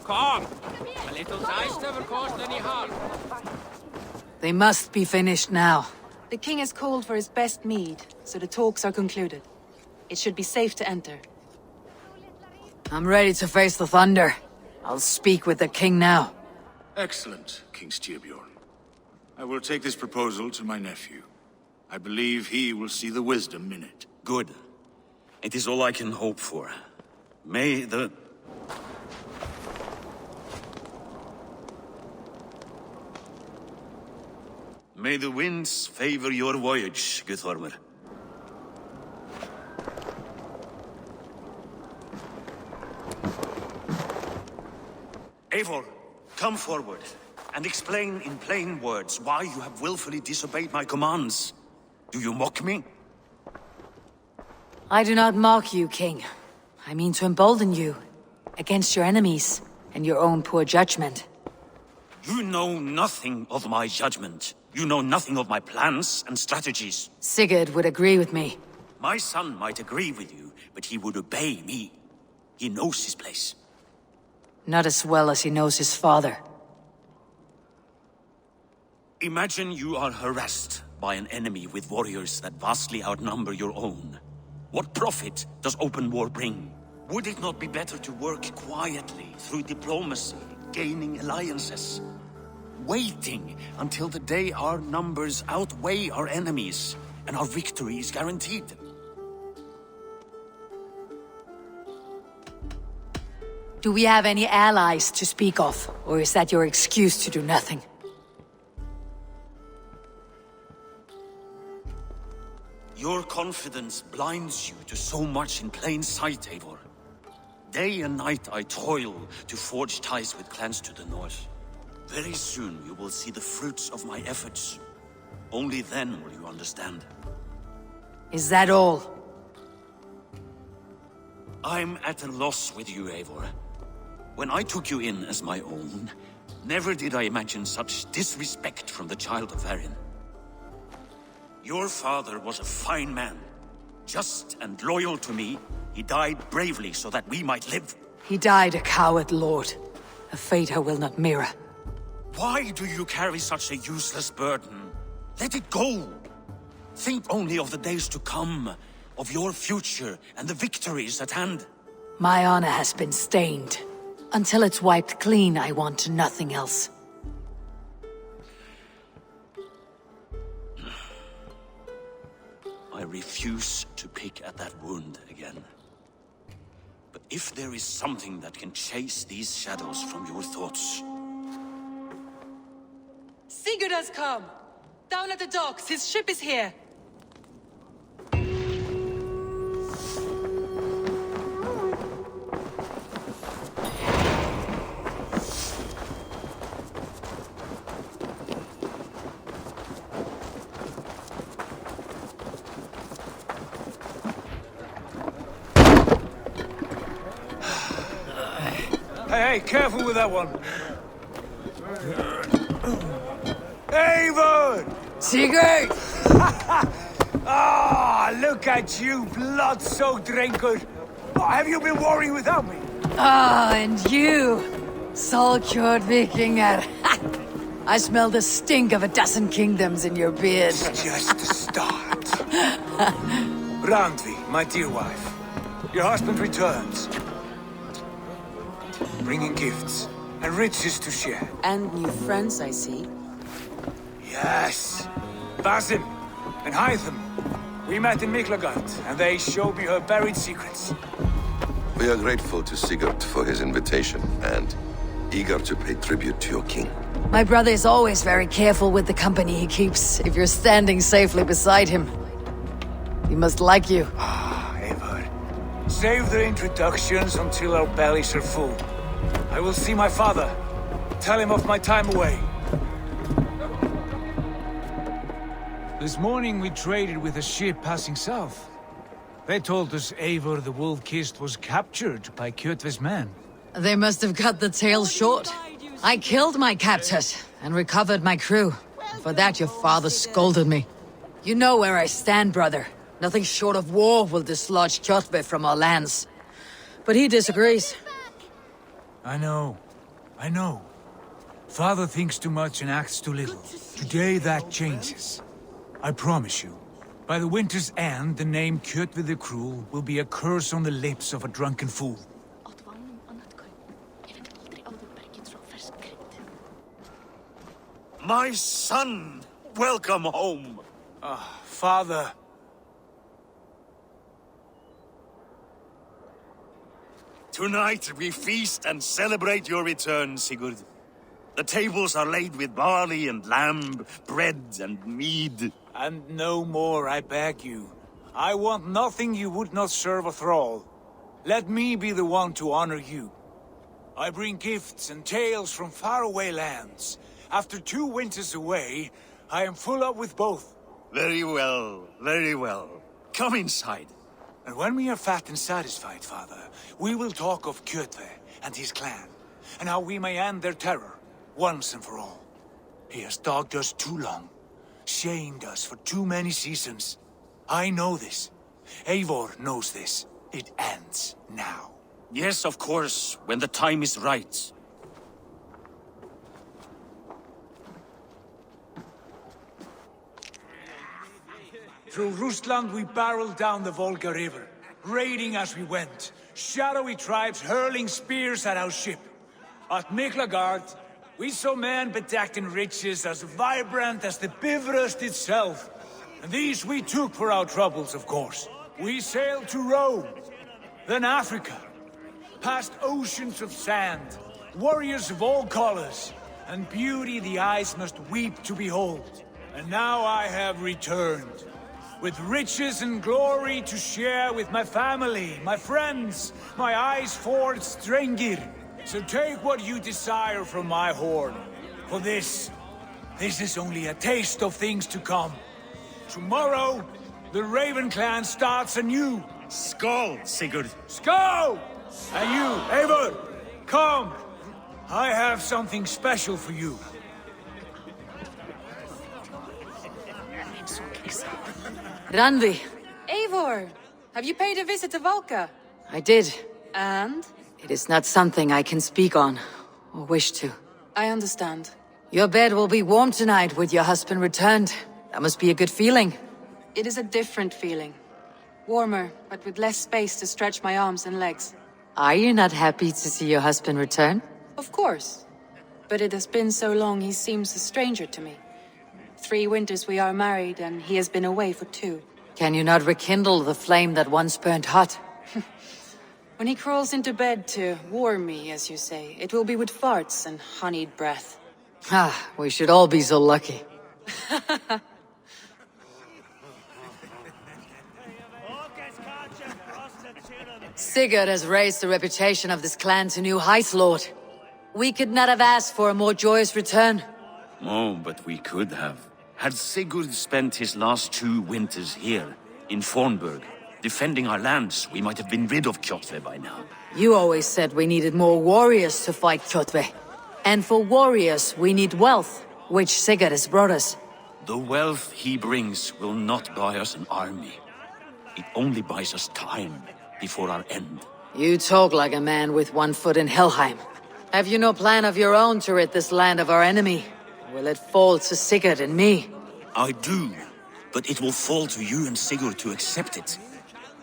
Come! A little taste of a course any harm. They must be finished now. The king has called for his best mead, so the talks are concluded. It should be safe to enter. I'm ready to face the thunder. I'll speak with the king now. Excellent, King Styrbjorn. I will take this proposal to my nephew. I believe he will see the wisdom in it. Good. It is all I can hope for. May the... May the winds favor your voyage, Guthormer. Eivor, come forward, and explain in plain words why you have willfully disobeyed my commands. Do you mock me? I do not mock you, king. I mean to embolden you, against your enemies, and your own poor judgment. You know nothing of my judgment. You know nothing of my plans and strategies. Sigurd would agree with me. My son might agree with you, but he would obey me. He knows his place. Not as well as he knows his father. Imagine you are harassed by an enemy with warriors that vastly outnumber your own. What profit does open war bring? Would it not be better to work quietly, through diplomacy, gaining alliances? Waiting until the day our numbers outweigh our enemies, and our victory is guaranteed. Do we have any allies to speak of, or is that your excuse to do nothing? Your confidence blinds you to so much in plain sight, Eivor. Day and night I toil to forge ties with clans to the north. Very soon you will see the fruits of my efforts. Only then will you understand. Is that all? I'm at a loss with you, Eivor. When I took you in as my own, never did I imagine such disrespect from the child of Varin. Your father was a fine man. Just and loyal to me, he died bravely so that we might live. He died a coward, Lord. A fate I will not mirror. Why do you carry such a useless burden? Let it go! Think only of the days to come, of your future and the victories at hand. My honor has been stained. Until it's wiped clean, I want nothing else. I refuse to pick at that wound again. But if there is something that can chase these shadows from your thoughts... Sigurd has come! Down at the docks, his ship is here! Hey, careful with that one. Eivor! Sigurd! Ah, look at you, blood-soaked drinker. Oh, have you been worrying without me? Ah, and you, Solkjord Vikinger. I smell the stink of a dozen kingdoms in your beard. Just the start. Randvi, my dear wife, your husband returns. Bringing gifts and riches to share. And new friends, I see. Yes. Basim and Hytham. We met in Miklagard, and they showed me her buried secrets. We are grateful to Sigurd for his invitation, and eager to pay tribute to your king. My brother is always very careful with the company he keeps, if you're standing safely beside him. He must like you. Ah, Eivor. Save the introductions until our bellies are full. I will see my father. Tell him of my time away. This morning we traded with a ship passing south. They told us Eivor the Wolf-Kissed was captured by Kjotve's men. They must have cut the tail short. I killed my captors and recovered my crew. For that your father scolded me. You know where I stand, brother. Nothing short of war will dislodge Kjotve from our lands. But he disagrees. I know. I know. Father thinks too much and acts too little. Today that changes. I promise you. By the winter's end, the name Kjotve the Cruel will be a curse on the lips of a drunken fool. My son! Welcome home! Father. Tonight we feast and celebrate your return, Sigurd. The tables are laid with barley and lamb, bread and mead. And no more, I beg you. I want nothing you would not serve a thrall. Let me be the one to honor you. I bring gifts and tales from faraway lands. After 2 winters away, I am full up with both. Very well, very well. Come inside. And when we are fat and satisfied, Father, we will talk of Kjotve and his clan, and how we may end their terror, once and for all. He has dogged us too long, shamed us for too many seasons. I know this. Eivor knows this. It ends now. Yes, of course, when the time is right. Through Rusland we barreled down the Volga River, raiding as we went, shadowy tribes hurling spears at our ship. At Miklagard, we saw men bedecked in riches as vibrant as the Bifrost itself. And these we took for our troubles, of course. We sailed to Rome, then Africa, past oceans of sand, warriors of all colors, and beauty the eyes must weep to behold. And now I have returned, with riches and glory to share with my family, my friends, my eyes-forged Strengir. So take what you desire from my horn. For this is only a taste of things to come. Tomorrow, the Raven clan starts anew. Skål, Sigurd. Skål! And you, Eivor, come. I have something special for you. Randvi. Eivor, have you paid a visit to Valka? I did. And? It is not something I can speak on, or wish to. I understand. Your bed will be warm tonight with your husband returned. That must be a good feeling. It is a different feeling. Warmer, but with less space to stretch my arms and legs. Are you not happy to see your husband return? Of course. But it has been so long he seems a stranger to me. 3 winters we are married, and he has been away for 2. Can you not rekindle the flame that once burned hot? When he crawls into bed to warm me, as you say, it will be with farts and honeyed breath. Ah, we should all be so lucky. Sigurd has raised the reputation of this clan to new heights, Lord. We could not have asked for a more joyous return. Oh, but we could have. Had Sigurd spent his last 2 winters here, in Fornburg, defending our lands, we might have been rid of Kjotve by now. You always said we needed more warriors to fight Kjotve. And for warriors, we need wealth, which Sigurd has brought us. The wealth he brings will not buy us an army. It only buys us time before our end. You talk like a man with one foot in Helheim. Have you no plan of your own to rid this land of our enemy? Will it fall to Sigurd and me? I do, but it will fall to you and Sigurd to accept it.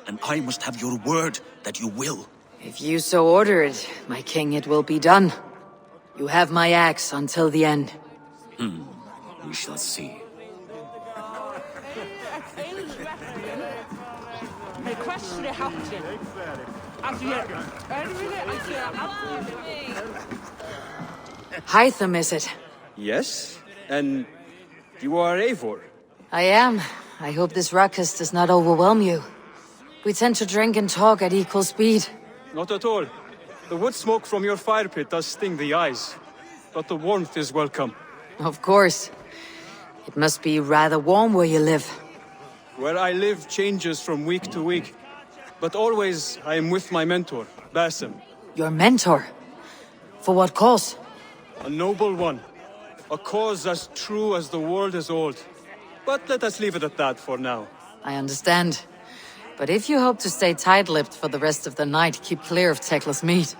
And I must have your word that you will. If you so order it, my king, it will be done. You have my axe until the end. We shall see. Hytham, is it? Yes? And you are Eivor? I am. I hope this ruckus does not overwhelm you. We tend to drink and talk at equal speed. Not at all. The wood smoke from your fire pit does sting the eyes, but the warmth is welcome. Of course. It must be rather warm where you live. Where I live changes from week to week, but always I am with my mentor, Basim. Your mentor? For what cause? A noble one. A cause as true as the world is old. But let us leave it at that for now. I understand. But if you hope to stay tight-lipped for the rest of the night, keep clear of Tekla's meat.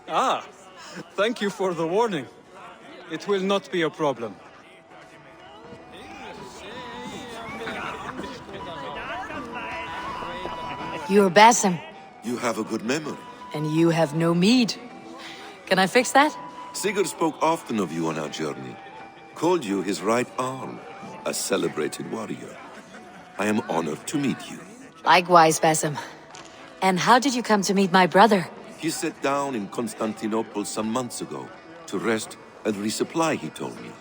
Ah, Thank you for the warning. It will not be a problem. You're Basim, You have a good memory. and you have no mead. Can I fix that? Sigurd spoke often of you on our journey. Called you his right arm, a celebrated warrior. I am honored to meet you. Likewise, Basim. And how did you come to meet my brother? He sat down in Constantinople some months ago to rest and resupply, he told me.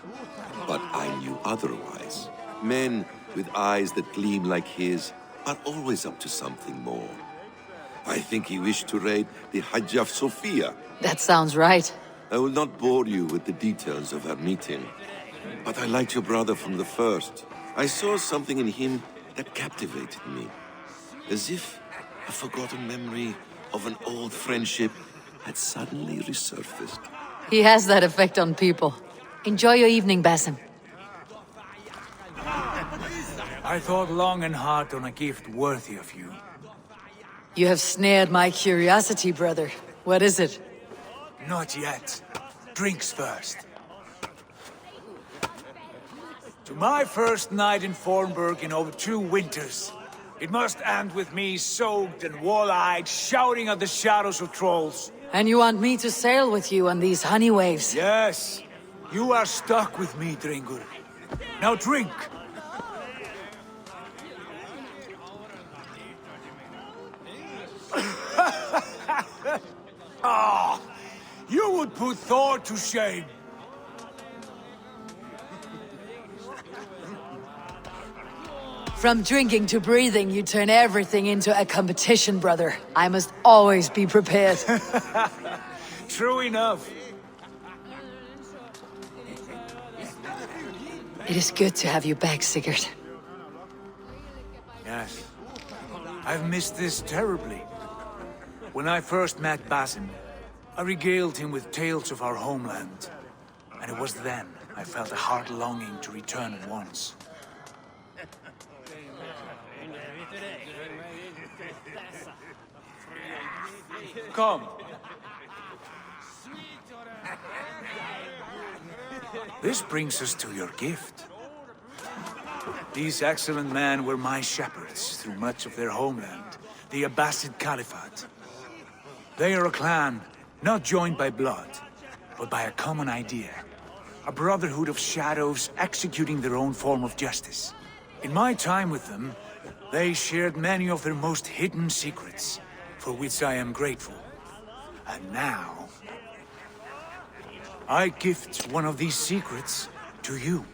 But I knew otherwise. Men with eyes that gleam like his are always up to something more. I think he wished to raid the Hajj of Sophia. That sounds right. I will not bore you with the details of our meeting, but I liked your brother from the first. I saw something in him that captivated me, as if a forgotten memory of an old friendship had suddenly resurfaced. He has that effect on people. Enjoy your evening, Basim. I thought long and hard on a gift worthy of you. You have snared my curiosity, brother. What is it? Not yet. Drinks first. To my first night in Fornburg in over 2 winters. It must end with me soaked and wall-eyed, shouting at the shadows of trolls. And you want me to sail with you on these honey waves? Yes, you are stuck with me, Dringur. Now drink. Ah, you would put Thor to shame. From drinking to breathing, you turn everything into a competition, brother. I must always be prepared. True enough. It is good to have you back, Sigurd. Yes. I've missed this terribly. When I first met Basim, I regaled him with tales of our homeland. And it was then I felt a heart longing to return at once. Come. This brings us to your gift. These excellent men were my shepherds through much of their homeland, the Abbasid Caliphate. They are a clan, not joined by blood, but by a common idea. A brotherhood of shadows executing their own form of justice. In my time with them, they shared many of their most hidden secrets, for which I am grateful. And now, I gift one of these secrets to you.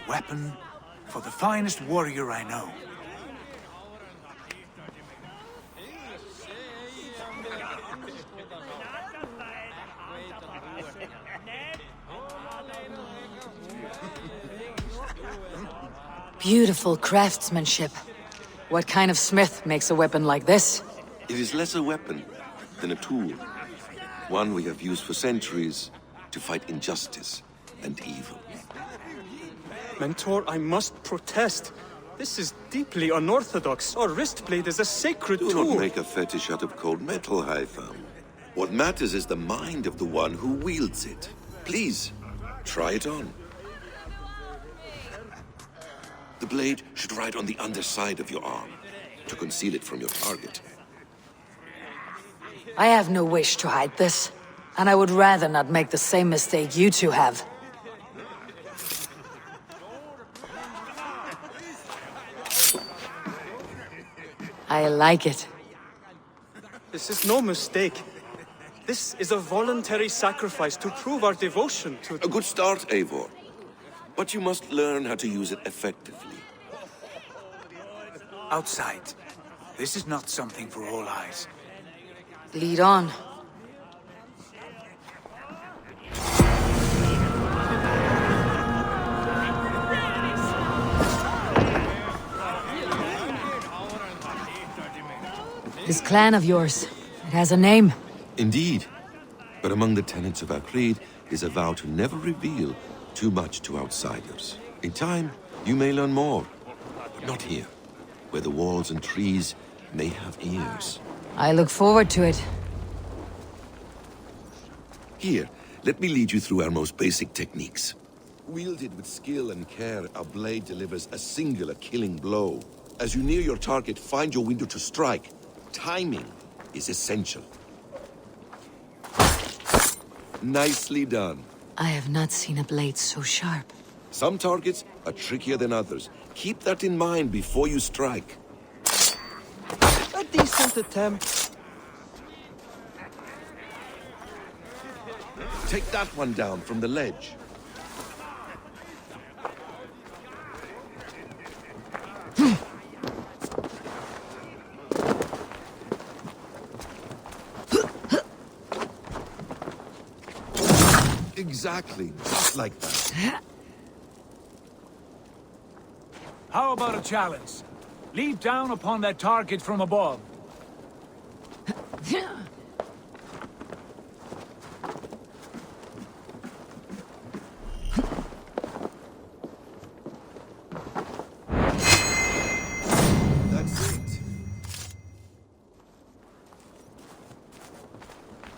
Weapon for the finest warrior I know. Beautiful craftsmanship. What kind of smith makes a weapon like this? It is less a weapon than a tool. One we have used for centuries to fight injustice and evil. Mentor, I must protest. This is deeply unorthodox. Our wrist blade is a sacred Do tool. not make a fetish out of cold metal, Haitham. What matters is the mind of the one who wields it. Please, try it on. The blade should ride on the underside of your arm, to conceal it from your target. I have no wish to hide this, and I would rather not make the same mistake you two have. I like it. This is no mistake. This is a voluntary sacrifice to prove our devotion to... A good start, Eivor. But you must learn how to use it effectively. Outside. This is not something for all eyes. Lead on. This clan of yours, it has a name. Indeed. But among the tenets of our creed is a vow to never reveal too much to outsiders. In time, you may learn more. But not here, where the walls and trees may have ears. I look forward to it. Here, let me lead you through our most basic techniques. Wielded with skill and care, our blade delivers a singular killing blow. As you near your target, find your window to strike. Timing is essential. Nicely done. I have not seen a blade so sharp. Some targets are trickier than others. Keep that in mind before you strike. A decent attempt. Take that one down from the ledge. Exactly, just like that. How about a challenge? Leap down upon that target from above. That's it.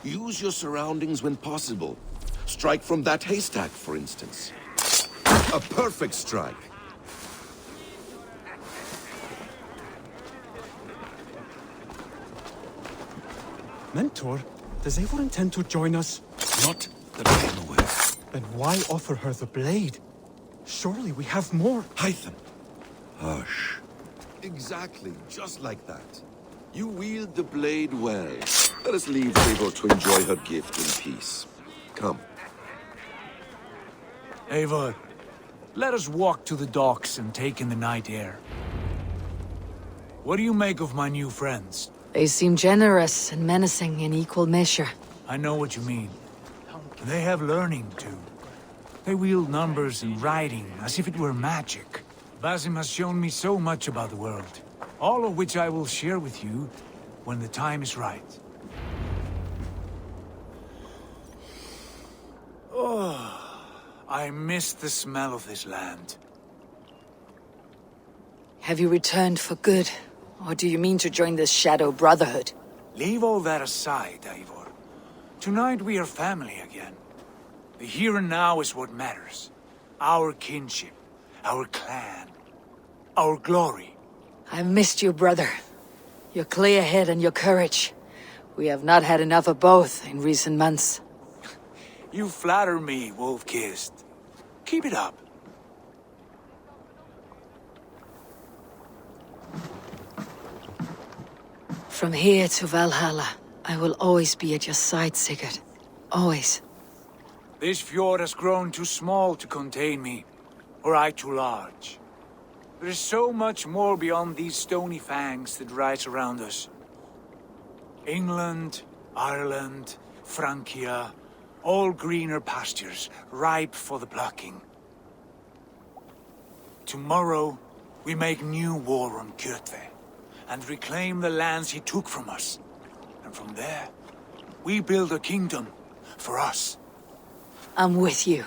Use your surroundings when possible. Strike from that haystack, for instance. A perfect strike. Mentor, does Eivor intend to join us? Not that I am aware. Then why offer her the blade? Surely we have more. Hytham. Hush. Exactly, just like that. You wield the blade well. Let us leave Eivor to enjoy her gift in peace. Come. Eivor, let us walk to the docks and take in the night air. What do you make of my new friends? They seem generous and menacing in equal measure. I know what you mean. They have learning, too. They wield numbers and writing as if it were magic. Basim has shown me so much about the world, all of which I will share with you when the time is right. Oh, I miss the smell of this land. Have you returned for good? Or do you mean to join the Shadow Brotherhood? Leave all that aside, Eivor. Tonight we are family again. The here and now is what matters. Our kinship, our clan, our glory. I've missed you, brother. Your clear head and your courage. We have not had enough of both in recent months. You flatter me, Wolf-Kissed. Keep it up. From here to Valhalla, I will always be at your side, Sigurd. Always. This fjord has grown too small to contain me, or I too large. There is so much more beyond these stony fangs that rise around us. England, Ireland, Francia, all greener pastures, ripe for the plucking. Tomorrow, we make new war on Kjotve, and reclaim the lands he took from us. And from there, we build a kingdom for us. I'm with you.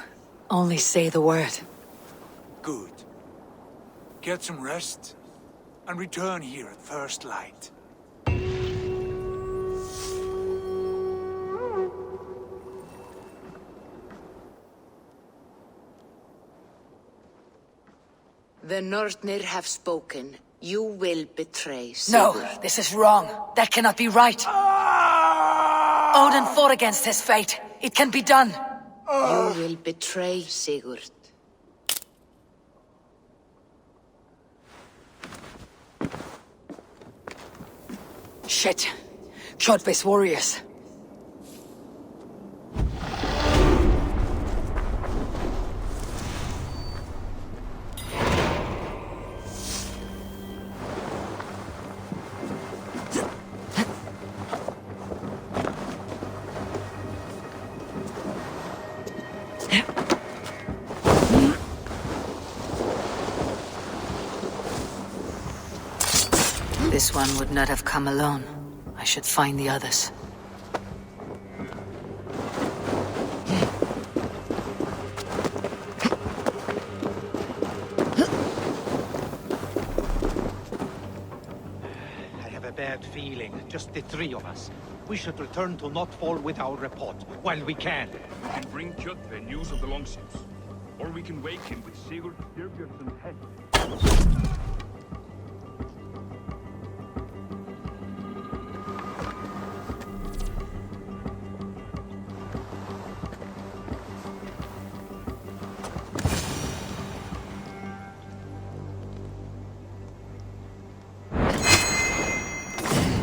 Only say the word. Good. Get some rest, and return here at first light. The Northnir have spoken. You will betray No, Sigurd. this is wrong. That cannot be right. Odin fought against his fate. It can be done. You will betray Sigurd. Shit. Kjotve's warriors. This one would not have come alone. I should find the others. I have a bad feeling. Just the three of us. We should return to Notfall with our report, while we can. We can bring Kjotve news of the longships. Or we can wake him with Sigurd Styrbjörnsson's head.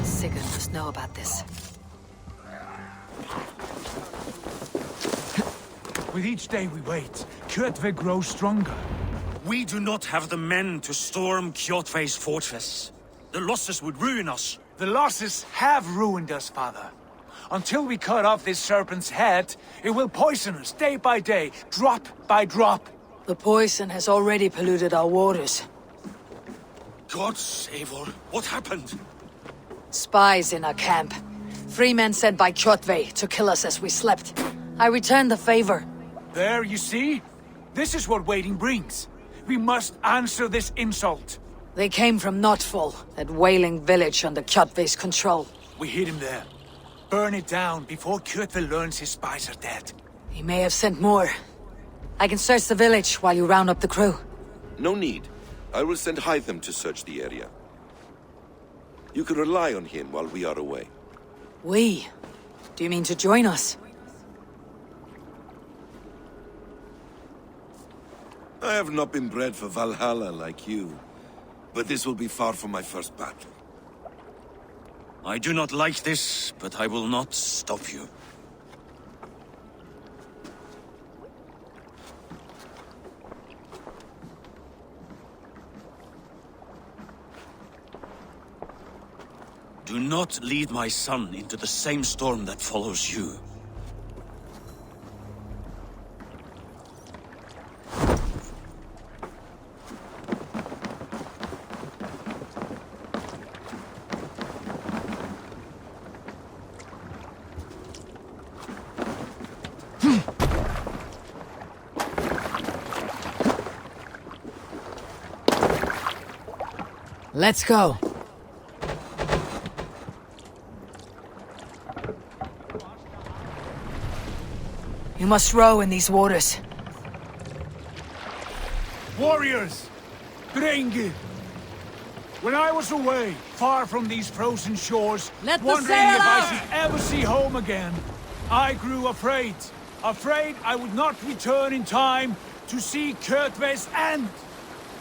Sigurd must know about this. With each day we wait, Kjotve grows stronger. We do not have the men to storm Kjotve's fortress. The losses would ruin us. The losses have ruined us, father. Until we cut off this serpent's head, it will poison us day by day, drop by drop. The poison has already polluted our waters. God save her. What happened? Spies in our camp. 3 men sent by Kjotve to kill us as we slept. I returned the favor. There, you see? This is what waiting brings. We must answer this insult. They came from Notfall, that whaling village under Kjotve's control. We hid him there. Burn it down before Kjotve learns his spies are dead. He may have sent more. I can search the village while you round up the crew. No need. I will send Hytham to search the area. You can rely on him while we are away. We? Do you mean to join us? I have not been bred for Valhalla like you, but this will be far from my first battle. I do not like this, but I will not stop you. Do not lead my son into the same storm that follows you. Let's go. You must row in these waters. Warriors! Drenge! When I was away, far from these frozen shores, Let the wondering sail if I out! should ever see home again, I grew afraid. Afraid I would not return in time to see Kjotve's end.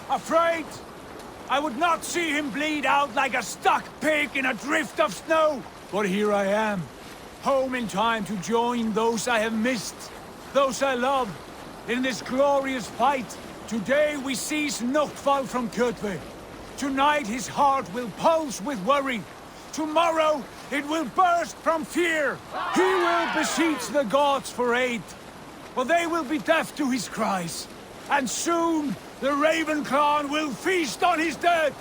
Afraid I would not see him bleed out like a stuck pig in a drift of snow. But here I am, home in time to join those I have missed, those I love, in this glorious fight. Today we seize Notfall from Kjotve. Tonight his heart will pulse with worry. Tomorrow it will burst from fear. He will beseech the gods for aid, but they will be deaf to his cries. And soon the Raven clan will feast on his dead.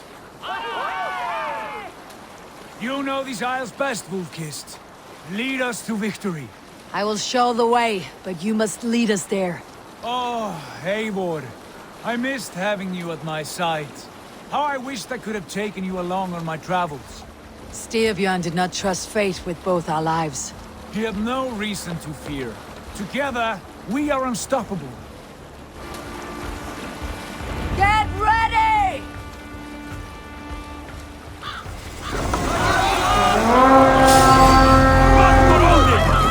You know these isles best, Wolf-Kissed. Lead us to victory. I will show the way, but you must lead us there. Oh, Eivor. I missed having you at my side. How I wished I could have taken you along on my travels. Styrbjörn did not trust fate with both our lives. He had no reason to fear. Together, we are unstoppable. Get ready!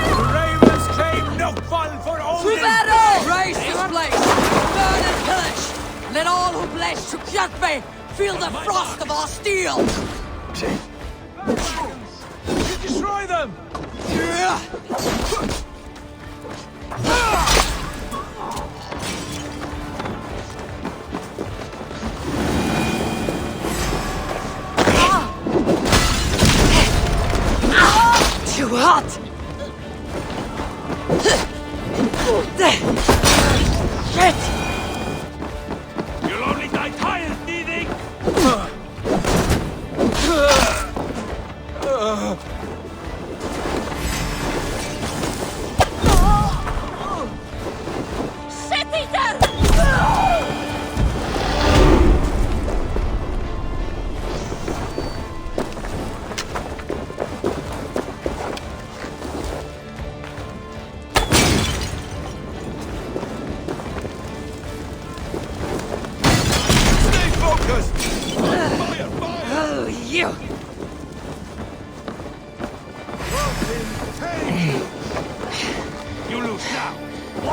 The Ravens claim Notfall for Odin! To battle! Raise this place! Burn and pillage! Let all who pledge to Kjotve feel the frost of our steel! You destroy them! Too hot! Shit! You'll only die tired, thieving!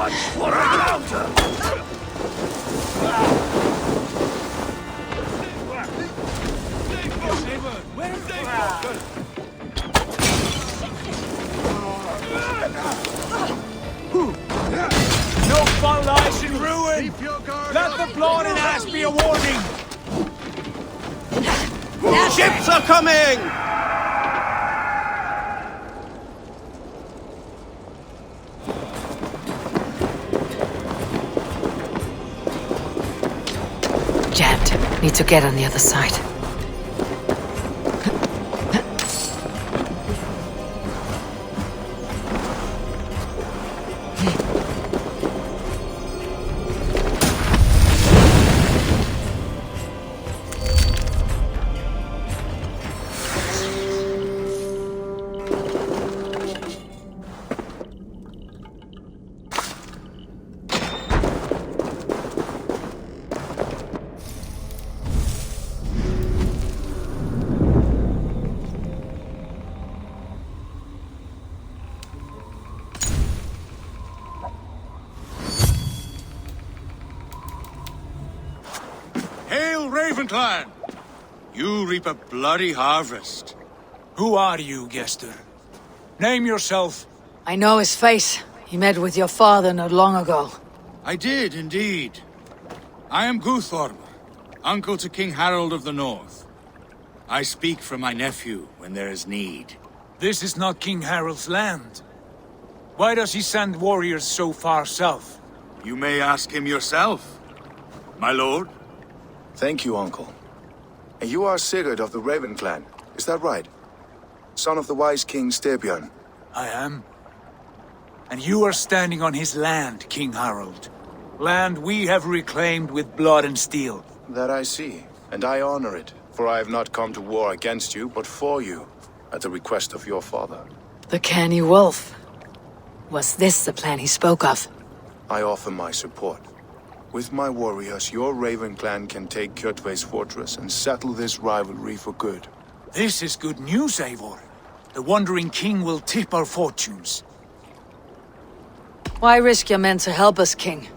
No fun lies in ruin! Let the blood and ash be a warning! Ships are coming! Jammed. Need to get on the other side. Hail, Ravenclan! You reap a bloody harvest. Who are you, Gester? Name yourself. I know his face. He met with your father not long ago. I did, indeed. I am Guthorm, uncle to King Harold of the North. I speak for my nephew when there is need. This is not King Harold's land. Why does he send warriors so far south? You may ask him yourself, my lord. Thank you, uncle. And you are Sigurd of the Raven clan, is that right? Son of the wise King Styrbjörn. I am. And you are standing on his land, King Harold. Land we have reclaimed with blood and steel. That I see, and I honor it, for I have not come to war against you, but for you, at the request of your father. The canny wolf. Was this the plan he spoke of? I offer my support. With my warriors, your Raven clan can take Kjotve's fortress and settle this rivalry for good. This is good news, Eivor. The Wandering King will tip our fortunes. Why risk your men to help us, King?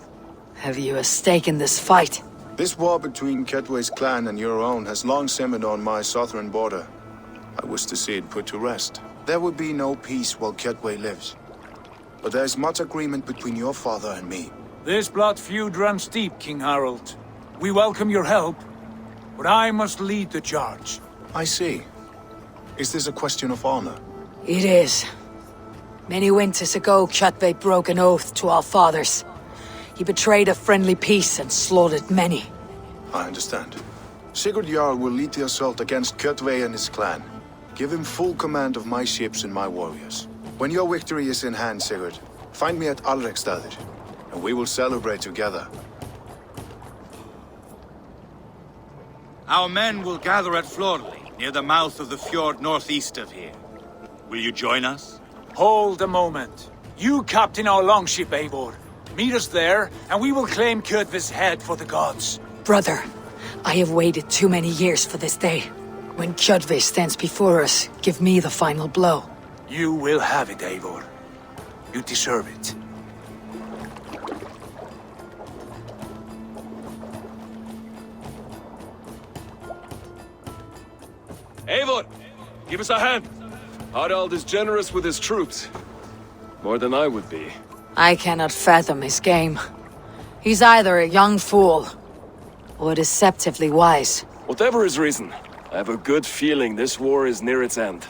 Have you a stake in this fight? This war between Kjotve's clan and your own has long simmered on my southern border. I wish to see it put to rest. There will be no peace while Kjotve lives. But there's much agreement between your father and me. This blood feud runs deep, King Harold. We welcome your help, but I must lead the charge. I see. Is this a question of honor? It is. Many winters ago, Kjotve broke an oath to our fathers. He betrayed a friendly peace and slaughtered many. I understand. Sigurd Jarl will lead the assault against Kjotve and his clan. Give him full command of my ships and my warriors. When your victory is in hand, Sigurd, find me at Alrekstadir, and we will celebrate together. Our men will gather at Florley, near the mouth of the fjord northeast of here. Will you join us? Hold a moment. You captain our longship, Eivor. Meet us there, and we will claim Kjotve's head for the gods. Brother, I have waited too many years for this day. When Kjotve stands before us, give me the final blow. You will have it, Eivor. You deserve it. Eivor, give us a hand. Harald is generous with his troops. More than I would be. I cannot fathom his game. He's either a young fool, or deceptively wise. Whatever his reason, I have a good feeling this war is near its end.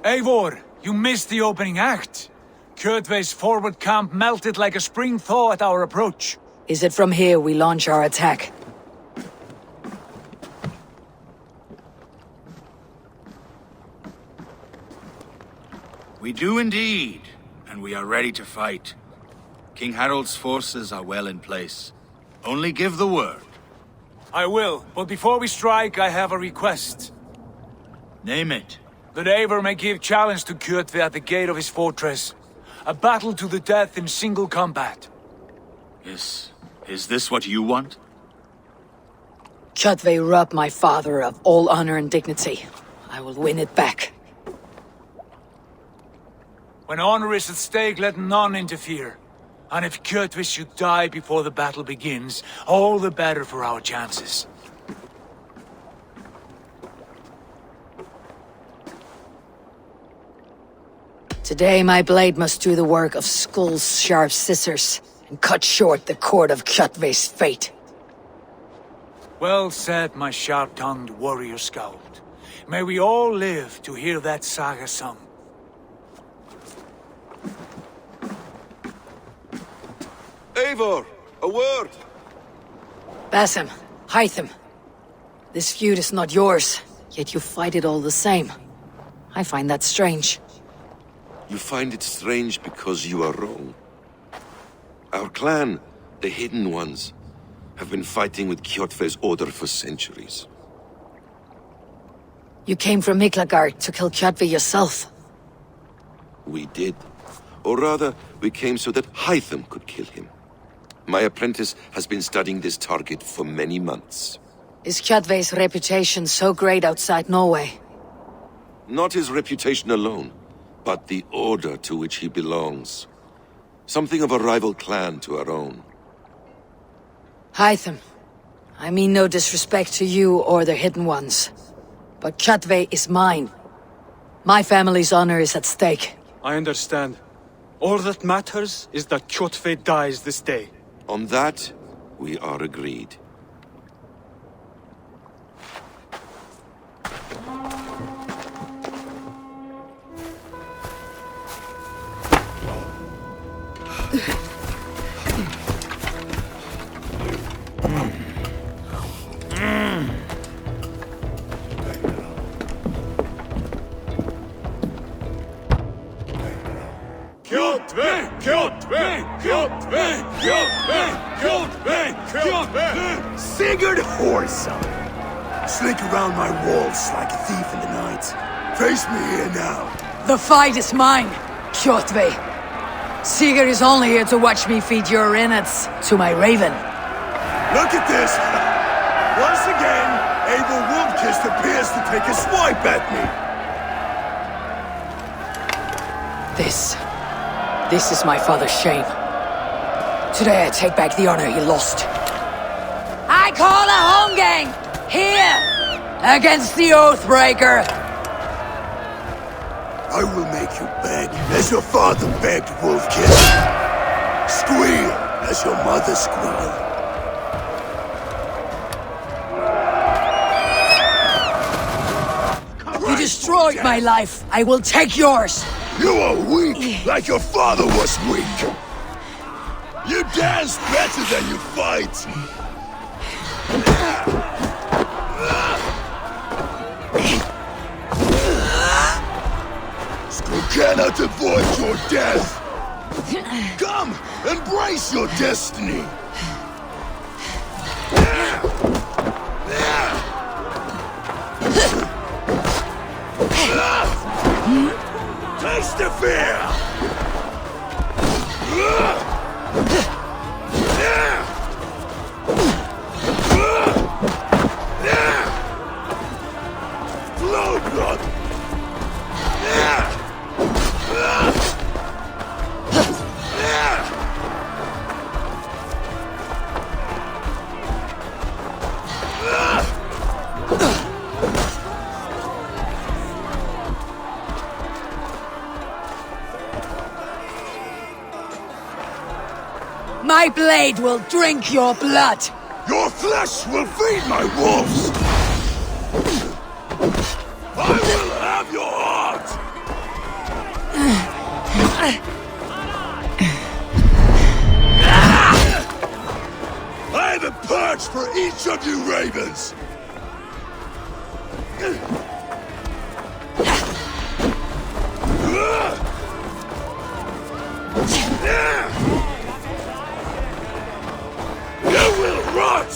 Eivor, you missed the opening act. Kjotve's forward camp melted like a spring thaw at our approach. Is it from here we launch our attack? We do indeed, and we are ready to fight. King Harold's forces are well in place. Only give the word. I will, but before we strike, I have a request. Name it. That Eivor may give challenge to Kjotve at the gate of his fortress. A battle to the death in single combat. Is this what you want? Kjotve robbed my father of all honor and dignity. I will win it back. When honor is at stake, let none interfere. And if Kjotve should die before the battle begins, all the better for our chances. Today my blade must do the work of Skull's sharp scissors, and cut short the cord of Kjotve's fate. Well said, my sharp-tongued warrior scout. May we all live to hear that saga sung. Eivor, a word! Basim, Hytham. This feud is not yours, yet you fight it all the same. I find that strange. You find it strange because you are wrong. Our clan, the Hidden Ones, have been fighting with Kjotve's order for centuries. You came from Miklagard to kill Kjotve yourself. We did. Or rather, we came so that Hytham could kill him. My apprentice has been studying this target for many months. Is Kjotve's reputation so great outside Norway? Not his reputation alone, but the order to which he belongs. Something of a rival clan to our own. Hytham, I mean no disrespect to you or the Hidden Ones, but Kjotve is mine. My family's honor is at stake. I understand. All that matters is that Kjotve dies this day. On that, we are agreed. Kjotve! Kjotve! Kjotve! Kjotve! Kjotve! Kjotve! Sigurd Horsa! Slink around my walls like a thief in the night. Face me here now. The fight is mine, Kjotve. Sigurd is only here to watch me feed your innards to my raven. Look at this! Once again, Abel Wolfkist appears to take a swipe at me. This is my father's shame. Today I take back the honor he lost. I call a home gang! Here! Against the Oathbreaker! I will make you beg, as your father begged, Wolfkist. Squeal, as your mother squealed. You destroyed my life. I will take yours. You are weak, like your father was weak. You dance better than you fight. Skull cannot avoid your death. Come, embrace your destiny. Taste the fear! Blow blood! My blade will drink your blood! Your flesh will feed my wolves! I will have your heart! for each of you ravens! You will rot!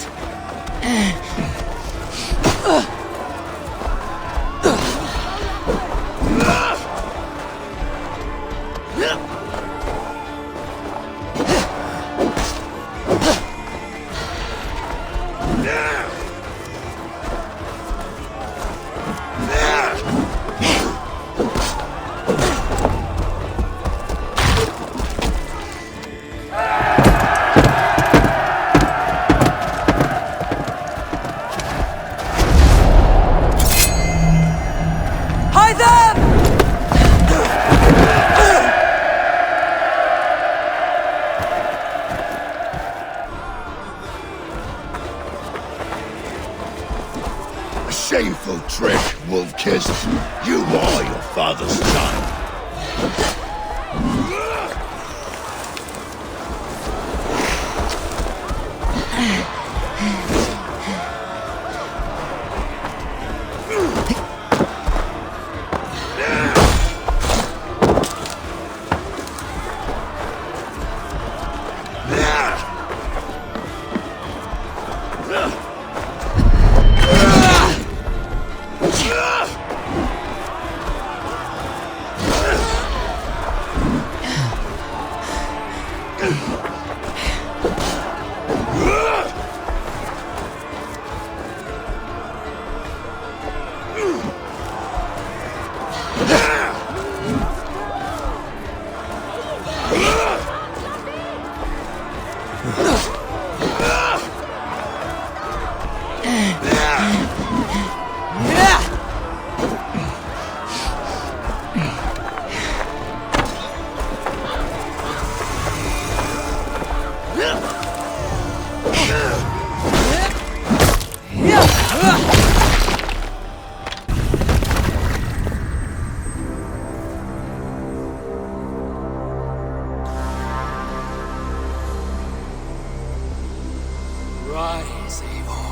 Shameful trick, wolf-kissed. You are your father's child. Rise, Eivor.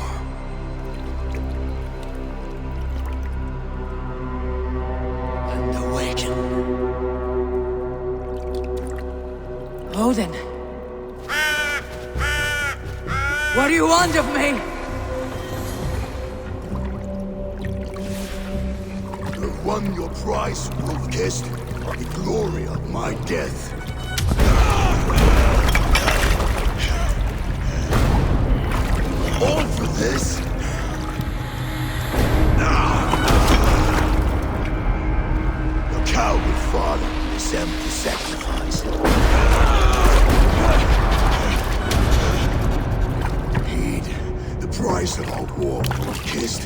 And awaken. Odin. What do you want of me? You've won your prize, wolf-kissed. The glory of my death. All for this? Your coward father is empty sacrifice. Heed the price of our war, kissed.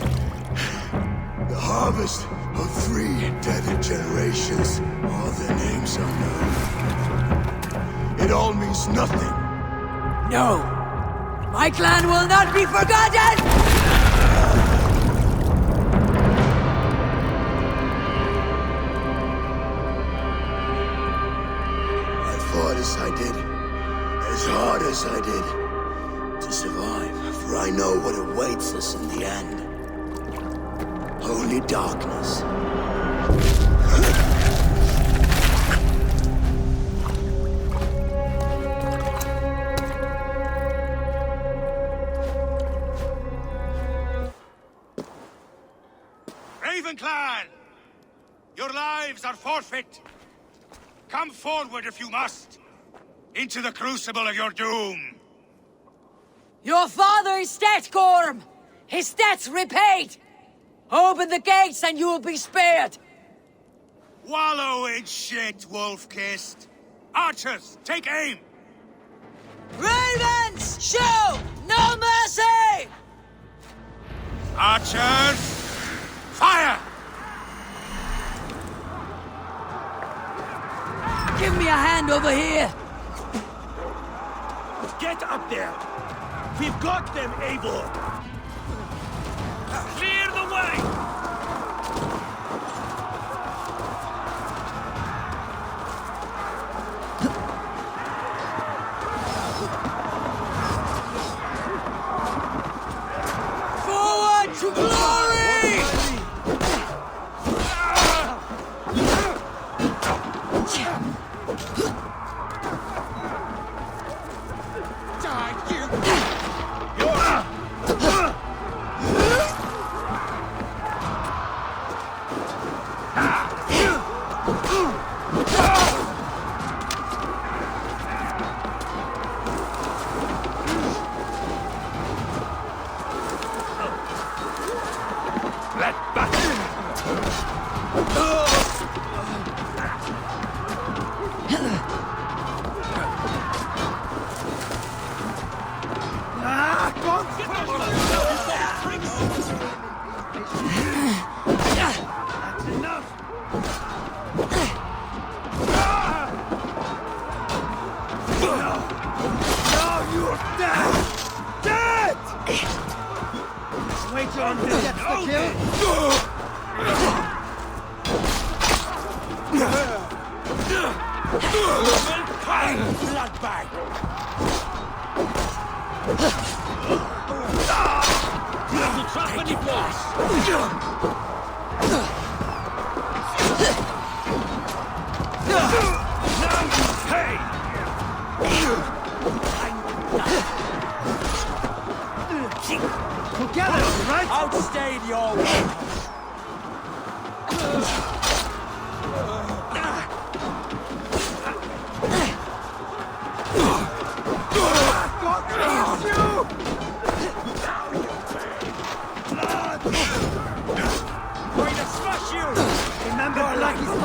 The harvest of 3 dead generations. All their names unknown. It all means nothing. No! My clan will not be forgotten! I fought as I did, as hard as I did, to survive, for I know what awaits us in the end. Only darkness. Raven Clan! Your lives are forfeit! Come forward if you must! Into the crucible of your doom! Your father is dead, Gorm! His debt's repaid! Open the gates and you will be spared! Wallow in shit, wolf-kissed! Archers, take aim! Ravens! Show no mercy! Archers, fire! Give me a hand over here! Get up there! We've got them, Eivor! Clear the way! Outstayed your welcome. Going to smash you! Remember our lucky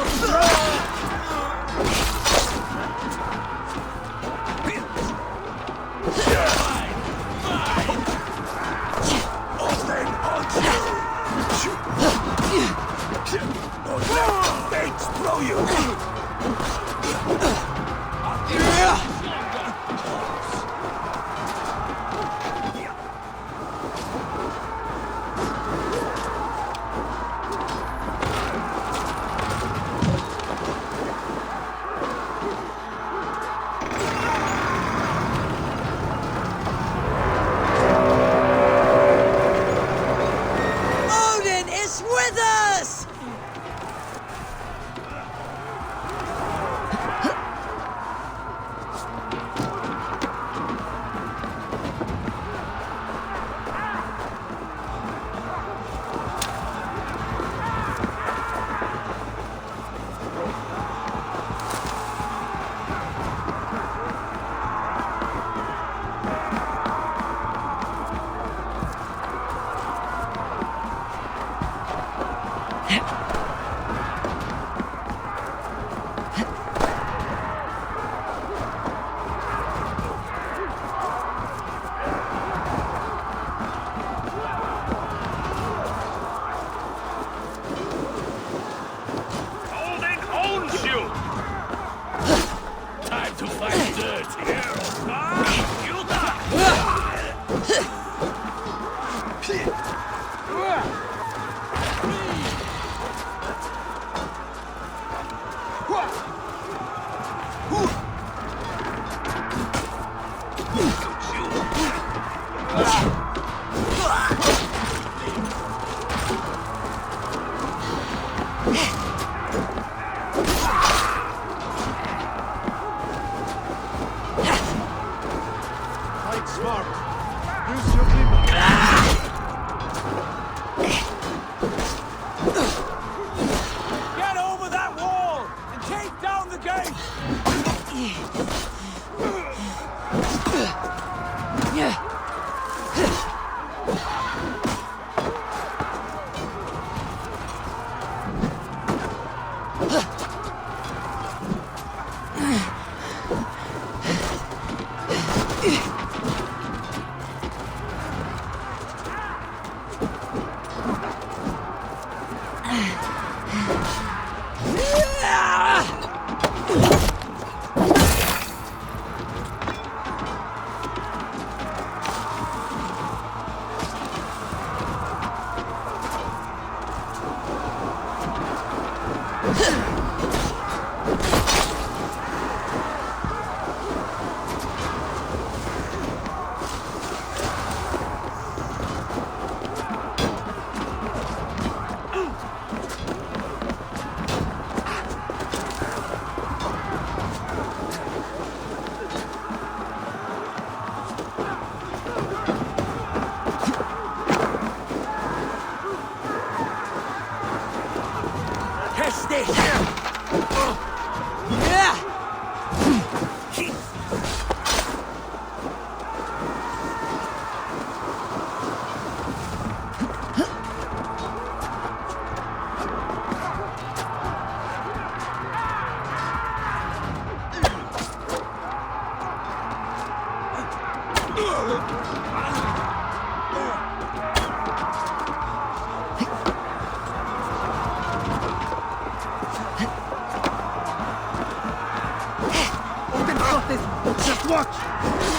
Just watch!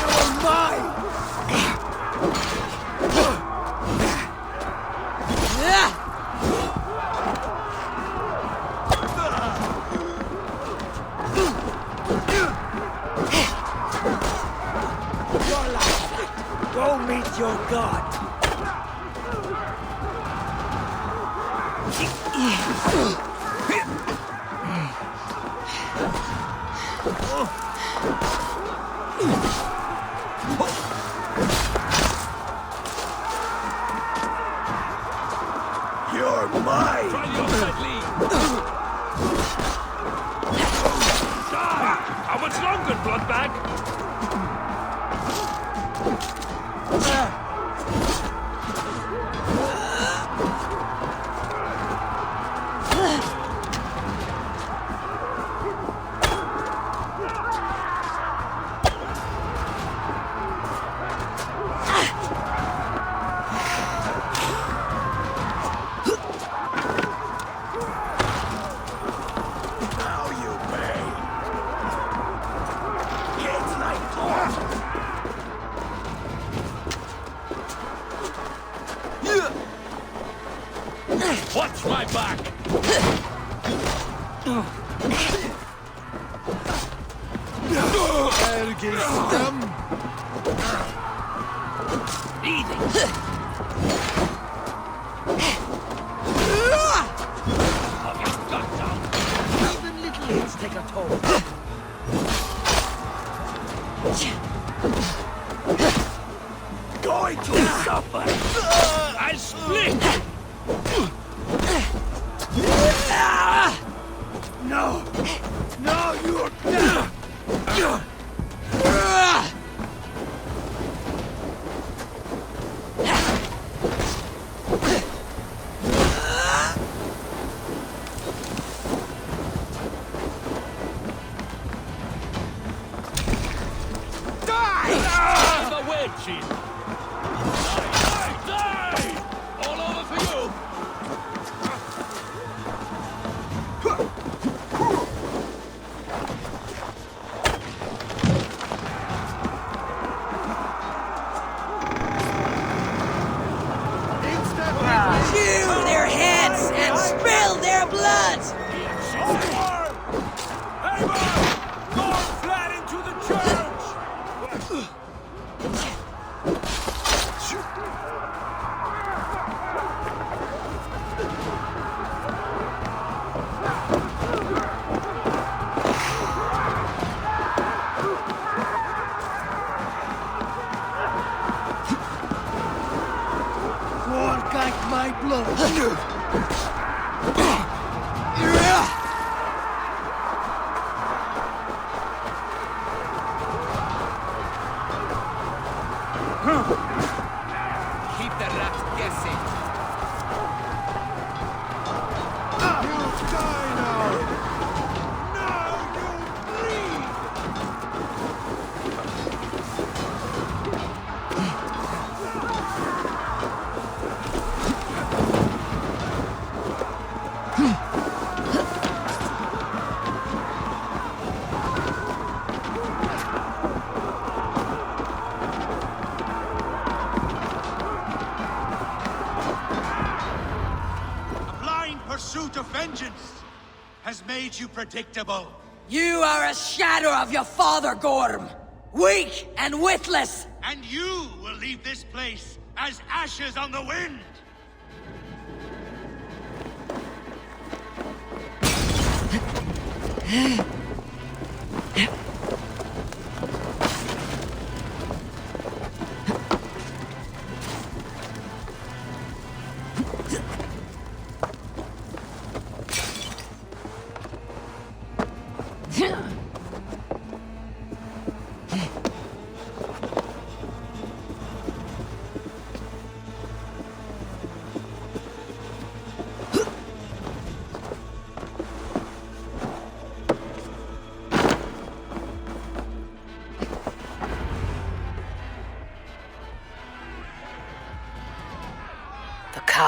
You're mine! Go meet your god! You're mine! Try the outside lead! Die! How much longer, bloodbag? Watch my back! Even little hits take a toll. Going to suffer! I'll split! No! No, you're... I'm a wedge in! Die! Die! All over for you! Chew their heads and spill their blood! Go flat into the church! Walk like my blood! Keep the rats guessing. You die now! Now you bleed! Blind pursuit of vengeance has made you predictable. You are a shadow of your father, Gorm! Weak and witless! And you will leave this place as ashes on the wind.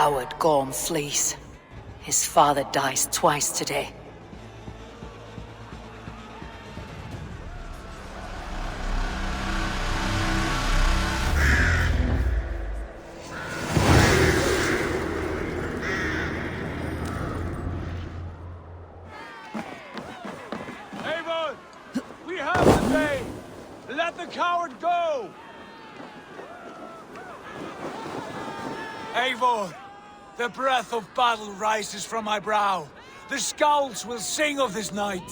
coward Gorm flees. His father dies twice today. Eivor! We have the bay! Let the coward go! Eivor! The breath of battle rises from my brow. The scouts will sing of this night.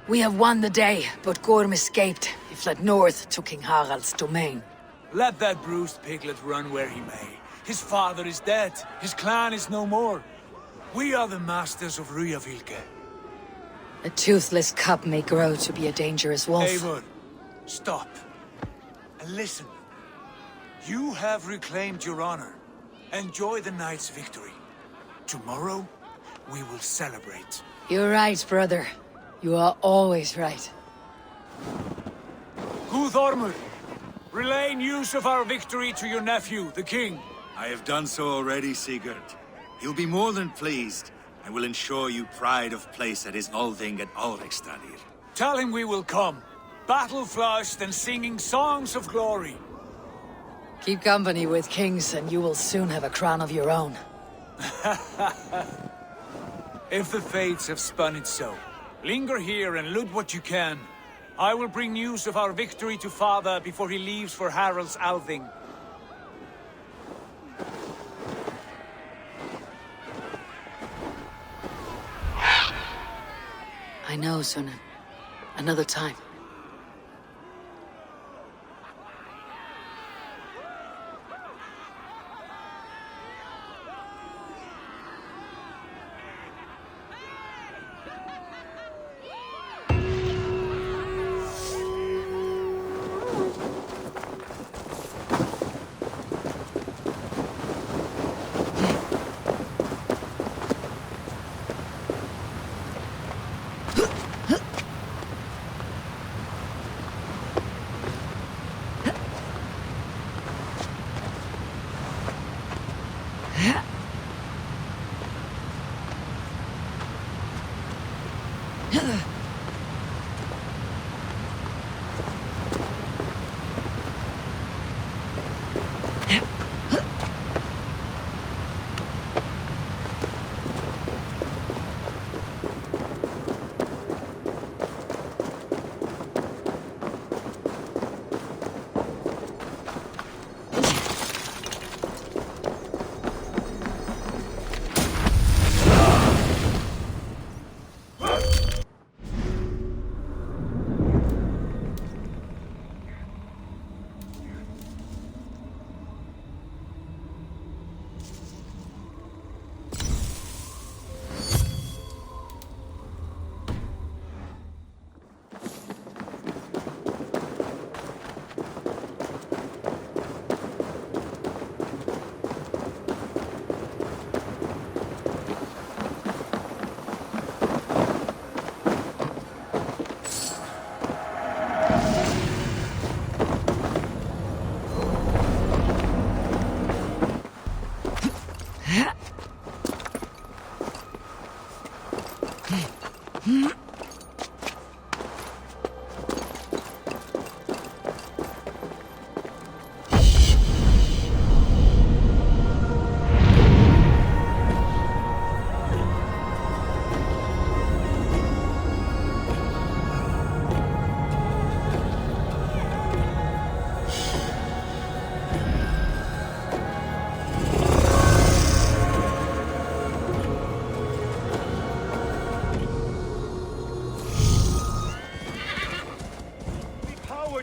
We have won the day, but Gorm escaped. He fled north to King Harald's domain. Let that bruised piglet run where he may. His father is dead. His clan is no more. We are the masters of Ryjavilke. A toothless cub may grow to be a dangerous wolf. Eivor, stop. And listen. You have reclaimed your honor. Enjoy the night's victory. Tomorrow, we will celebrate. You're right, brother. You are always right. Guthormur, relay news of our victory to your nephew, the king. I have done so already, Sigurd. He'll be more than pleased. I will ensure you pride of place at his Althing at Alrekstadir. Tell him we will come, battle-flushed and singing songs of glory. Keep company with kings and you will soon have a crown of your own. If the fates have spun it so, linger here and loot what you can. I will bring news of our victory to father before he leaves for Harald's Althing. I know, Sunan. Another time.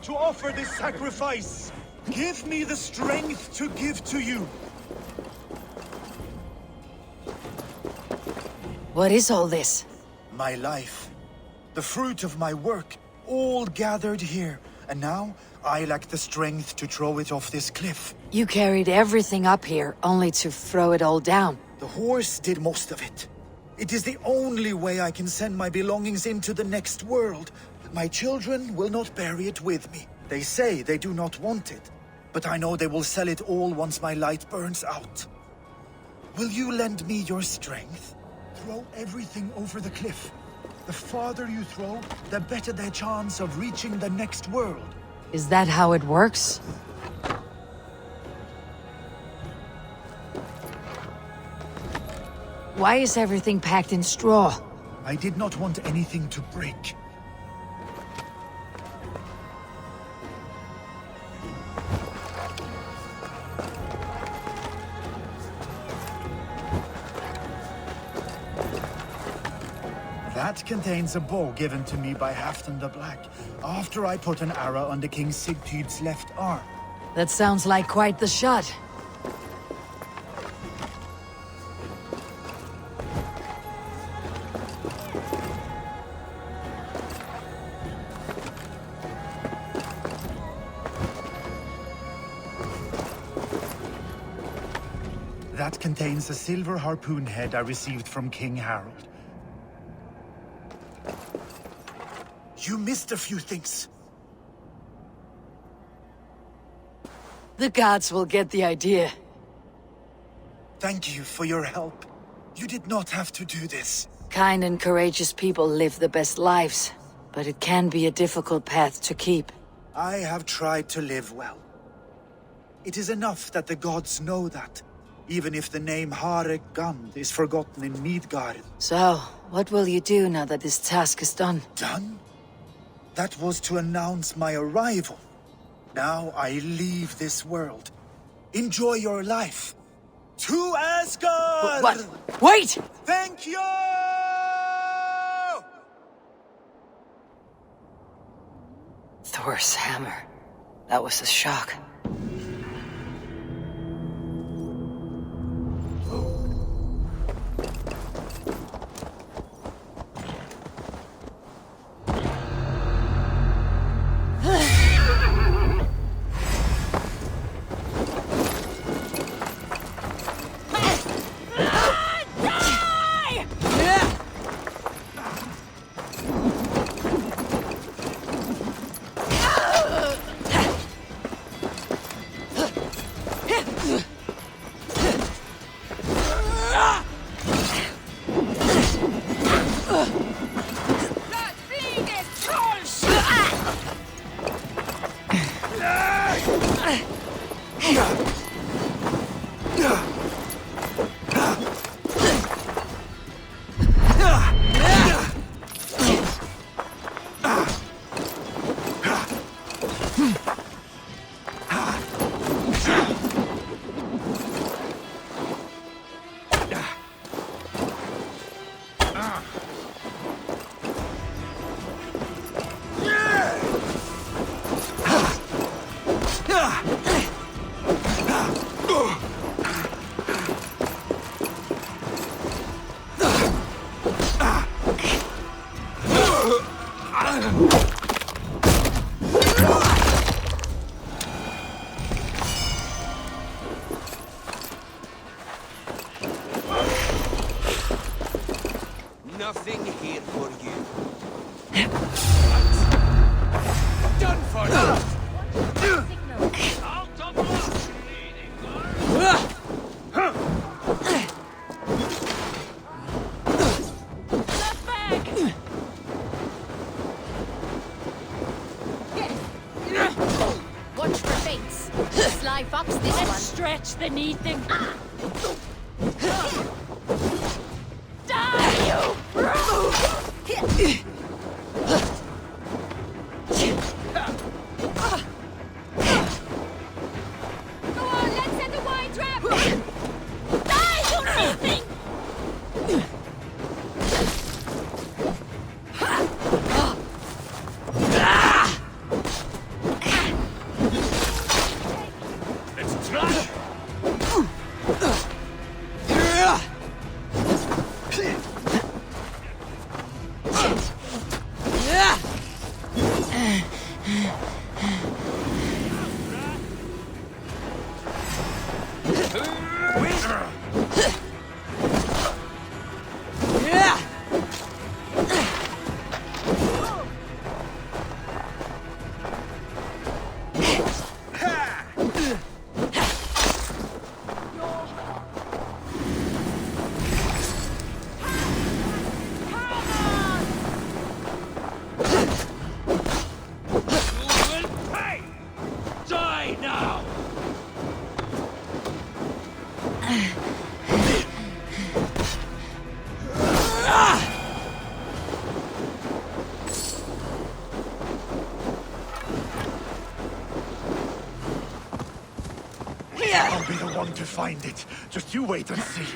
To offer this sacrifice. Give me the strength to give to you. What is all this? My life. The fruit of my work. All gathered here. And now, I lack the strength to throw it off this cliff. You carried everything up here, only to throw it all down. The horse did most of it. It is the only way I can send my belongings into the next world. My children will not bury it with me. They say they do not want it, but I know they will sell it all once my light burns out. Will you lend me your strength? Throw everything over the cliff. The farther you throw, the better their chance of reaching the next world. Is that how it works? Why is everything packed in straw? I did not want anything to break. That contains a bow given to me by Halfdan the Black, after I put an arrow under King Sigtyd's left arm. That sounds like quite the shot. That contains a silver harpoon head I received from King Harold. You missed a few things. The gods will get the idea. Thank you for your help. You did not have to do this. Kind and courageous people live the best lives, but it can be a difficult path to keep. I have tried to live well. It is enough that the gods know that, even if the name Harek Gand is forgotten in Midgard. So, what will you do now that this task is done? Done? That was to announce my arrival. Now I leave this world. Enjoy your life. To Asgard! What? Wait! Thank you! Thor's hammer. That was a shock. Nothing here for you. Done for now! Watch for fates. Sly fox this one. Stretch the knee thing. Die, you! Go on, let's set the wine trap! Die, you nothing! Let's try! I'll be the one to find it. Just you wait and see.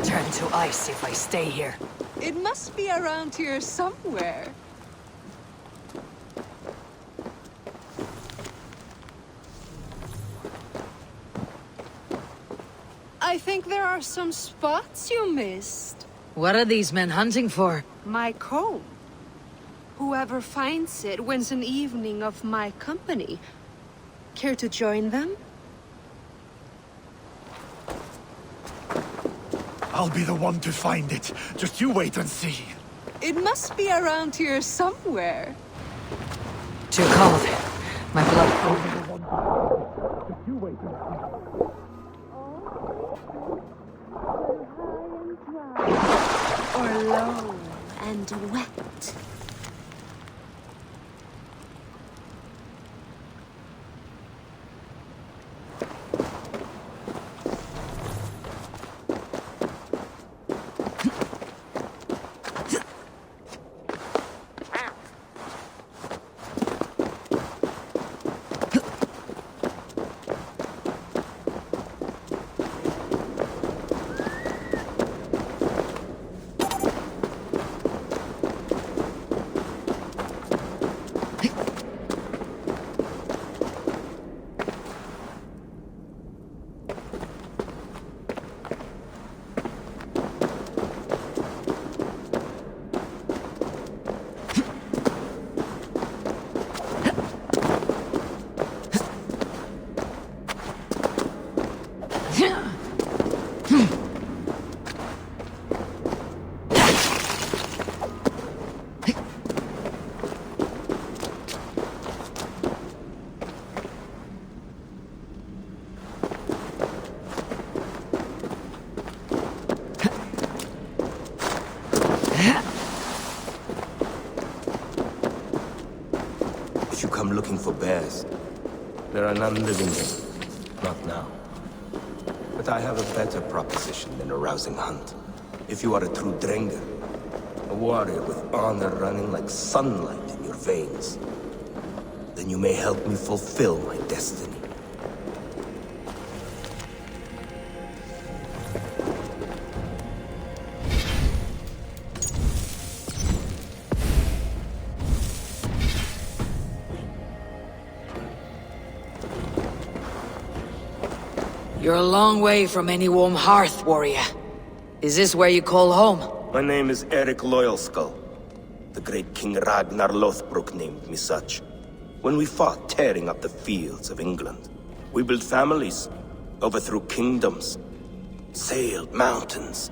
Turn to ice if I stay here. It must be around here somewhere. I think there are some spots you missed. What are these men hunting for? My comb. Whoever finds it wins an evening of my company. Care to join them? I'll be the one to find it. Just you wait and see. It must be around here somewhere. Too cold. My blood cold. Just you wait and see. Or low and wet. If you come looking for bears, there are none living here. Not now. But I have a better proposition than a rousing hunt. If you are a true Drengr, a warrior with honor running like sunlight in your veins, then you may help me fulfill my destiny. You're a long way from any warm hearth, warrior. Is this where you call home? My name is Eric Loyalskull. The great King Ragnar Lothbrok named me such. When we fought tearing up the fields of England, we built families, overthrew kingdoms, sailed mountains,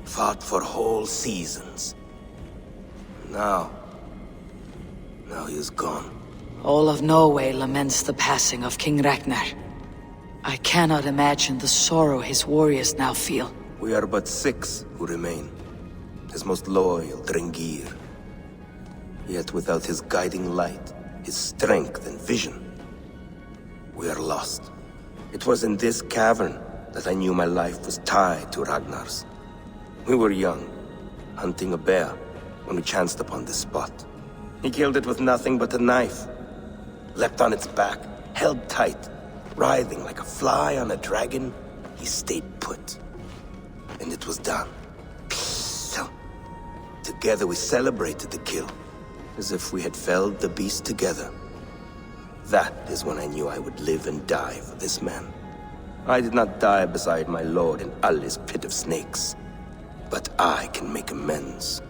fought for whole seasons. Now he is gone. All of Norway laments the passing of King Ragnar. I cannot imagine the sorrow his warriors now feel. We are but 6 who remain. His most loyal Drengir. Yet without his guiding light, his strength and vision, we are lost. It was in this cavern that I knew my life was tied to Ragnar's. We were young, hunting a bear, when we chanced upon this spot. He killed it with nothing but a knife. Leapt on its back, held tight. Writhing like a fly on a dragon, he stayed put. And it was done. Together we celebrated the kill, as if we had felled the beast together. That is when I knew I would live and die for this man. I did not die beside my lord in Ali's pit of snakes. But I can make amends.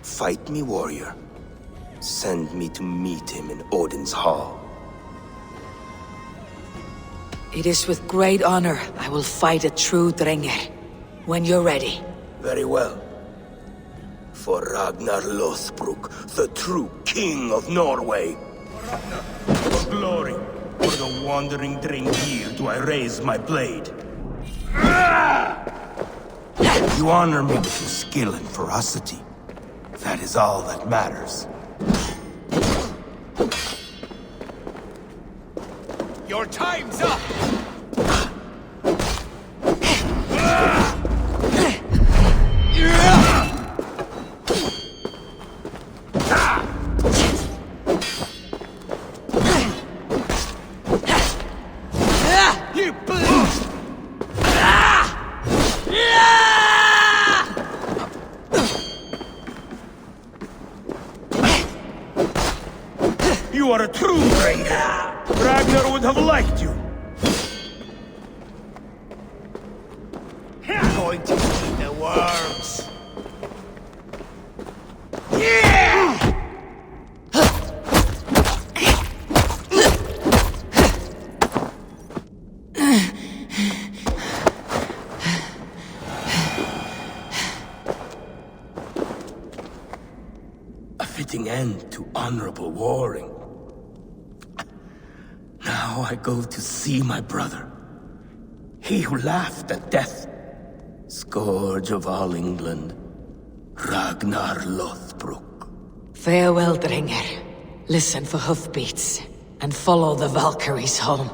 Fight me, warrior. Send me to meet him in Odin's hall. It is with great honor I will fight a true Drengr. When you're ready. Very well. For Ragnar Lothbrok, the true king of Norway. For glory, for the wandering Drengir do I raise my blade. You honor me with your skill and ferocity. That is all that matters. Your time's up! You are a true raider. Ragnar would have liked you. I'm going to eat the worms. A fitting end to honorable warring. Now I go to see my brother. He who laughed at death. Scourge of all England. Ragnar Lothbrok. Farewell, Dringer. Listen for hoofbeats, and follow the Valkyries home.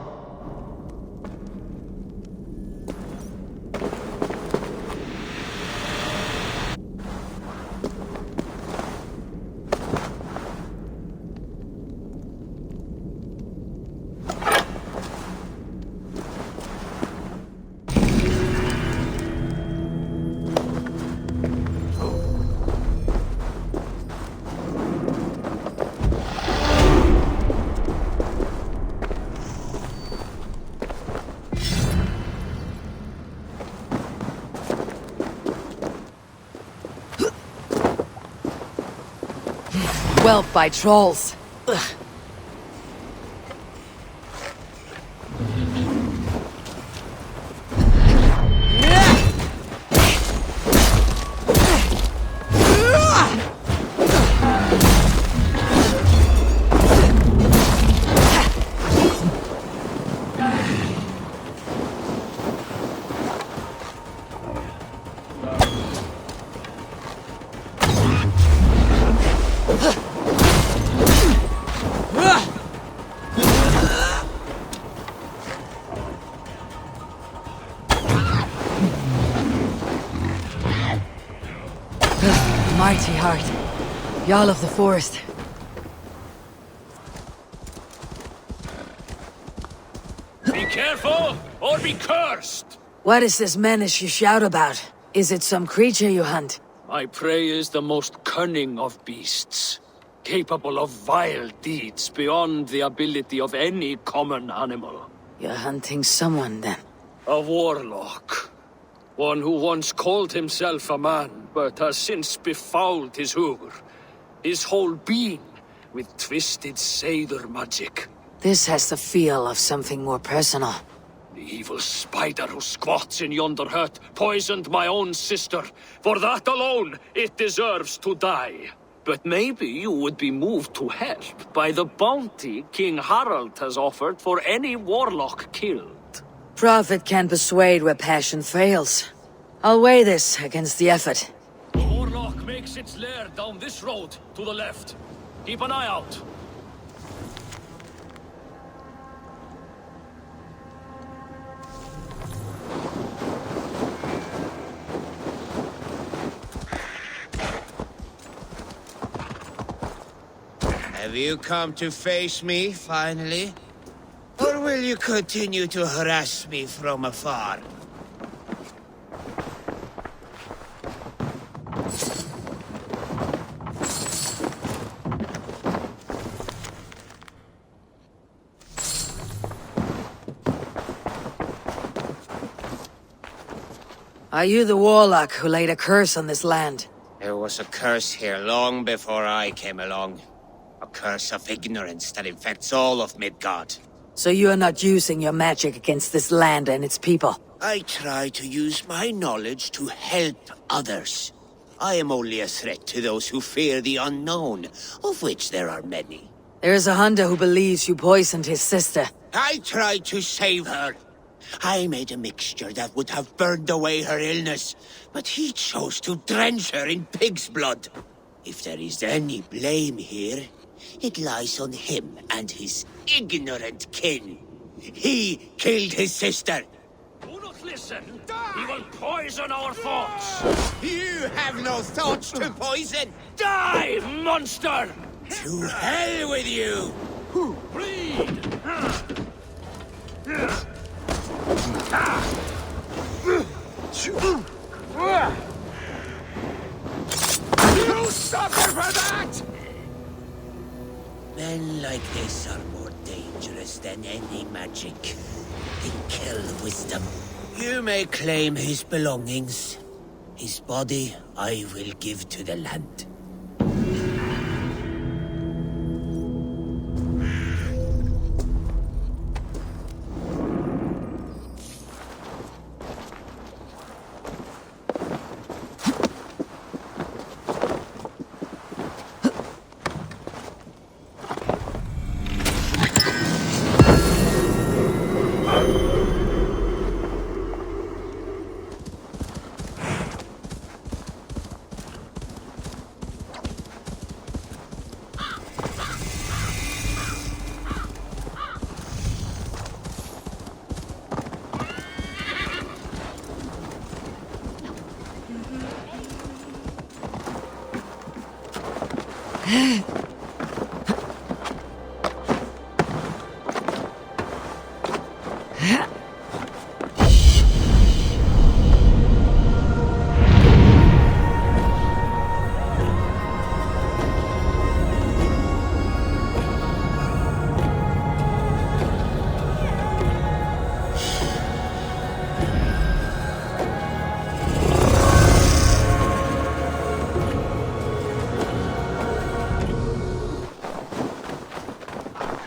Whelp by trolls. Ugh. Mighty heart. Jarl of the forest. Be careful, or be cursed! What is this menace you shout about? Is it some creature you hunt? My prey is the most cunning of beasts, capable of vile deeds beyond the ability of any common animal. You're hunting someone, then? A warlock. One who once called himself a man, but has since befouled his hugr, his whole being, with twisted sailor magic. This has the feel of something more personal. The evil spider who squats in yonder hut poisoned my own sister. For that alone, it deserves to die. But maybe you would be moved to help by the bounty King Harald has offered for any warlock killed. Prophet can persuade where passion fails. I'll weigh this against the effort. The warlock makes its lair down this road, to the left. Keep an eye out. Have you come to face me, finally? Or will you continue to harass me from afar? Are you the warlock who laid a curse on this land? There was a curse here long before I came along. A curse of ignorance that infects all of Midgard. So you are not using your magic against this land and its people? I try to use my knowledge to help others. I am only a threat to those who fear the unknown, of which there are many. There is a hunter who believes you poisoned his sister. I tried to save her. I made a mixture that would have burned away her illness, but he chose to drench her in pig's blood. If there is any blame here, it lies on him and his ignorant kin. He killed his sister. Do not listen. He will poison our thoughts. You have no thoughts to poison. Die, monster! To hell with you! Bleed! You suffer for that! Men like this are more dangerous than any magic. They kill wisdom. You may claim his belongings. His body I will give to the land.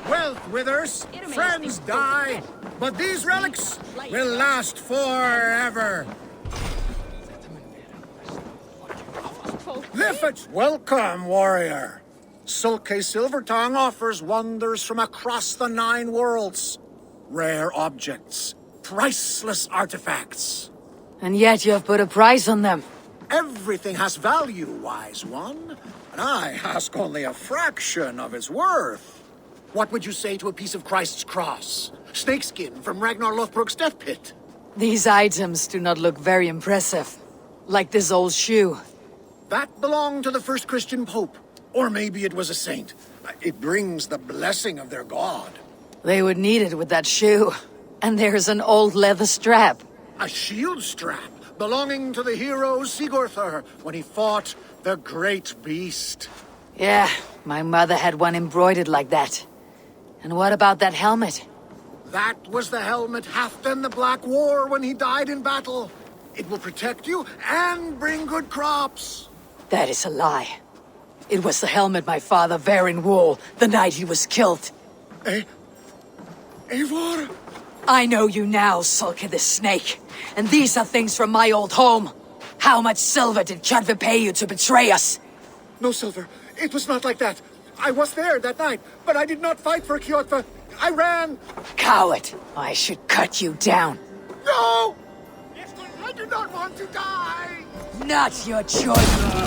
Wealth withers, friends die, but these relics will last forever. Liffit, welcome, warrior. Sulke Silvertongue offers wonders from across the 9 worlds. Rare objects, priceless artifacts. And yet you have put a price on them. Everything has value, wise one, and I ask only a fraction of its worth. What would you say to a piece of Christ's cross? Snakeskin from Ragnar Lothbrok's death pit? These items do not look very impressive. Like this old shoe. That belonged to the first Christian pope. Or maybe it was a saint. It brings the blessing of their god. They would need it with that shoe. And there's an old leather strap. A shield strap belonging to the hero Sigurður when he fought the great beast. Yeah, my mother had one embroidered like that. And what about that helmet? That was the helmet Halfdan the Black wore when he died in battle. It will protect you and bring good crops. That is a lie. It was the helmet my father wore in war the night he was killed. Eivor? I know you now, Sulke the Snake. And these are things from my old home. How much silver did Kjotve pay you to betray us? No silver. It was not like that. I was there that night, but I did not fight for Kjotve. I ran. Coward. I should cut you down. No! I do not want to die! Not your choice.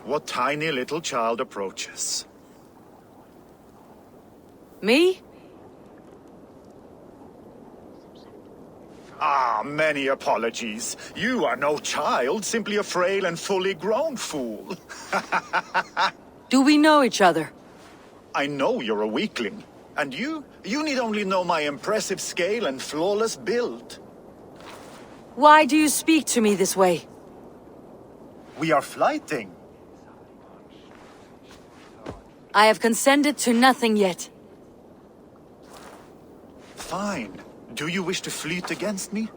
What tiny little child approaches? Me? Ah, many apologies. You are no child, simply a frail and fully grown fool. Do we know each other? I know you're a weakling. And you need only know my impressive scale and flawless build. Why do you speak to me this way? We are flyting. I have consented to nothing yet. Fine. Do you wish to fleet against me?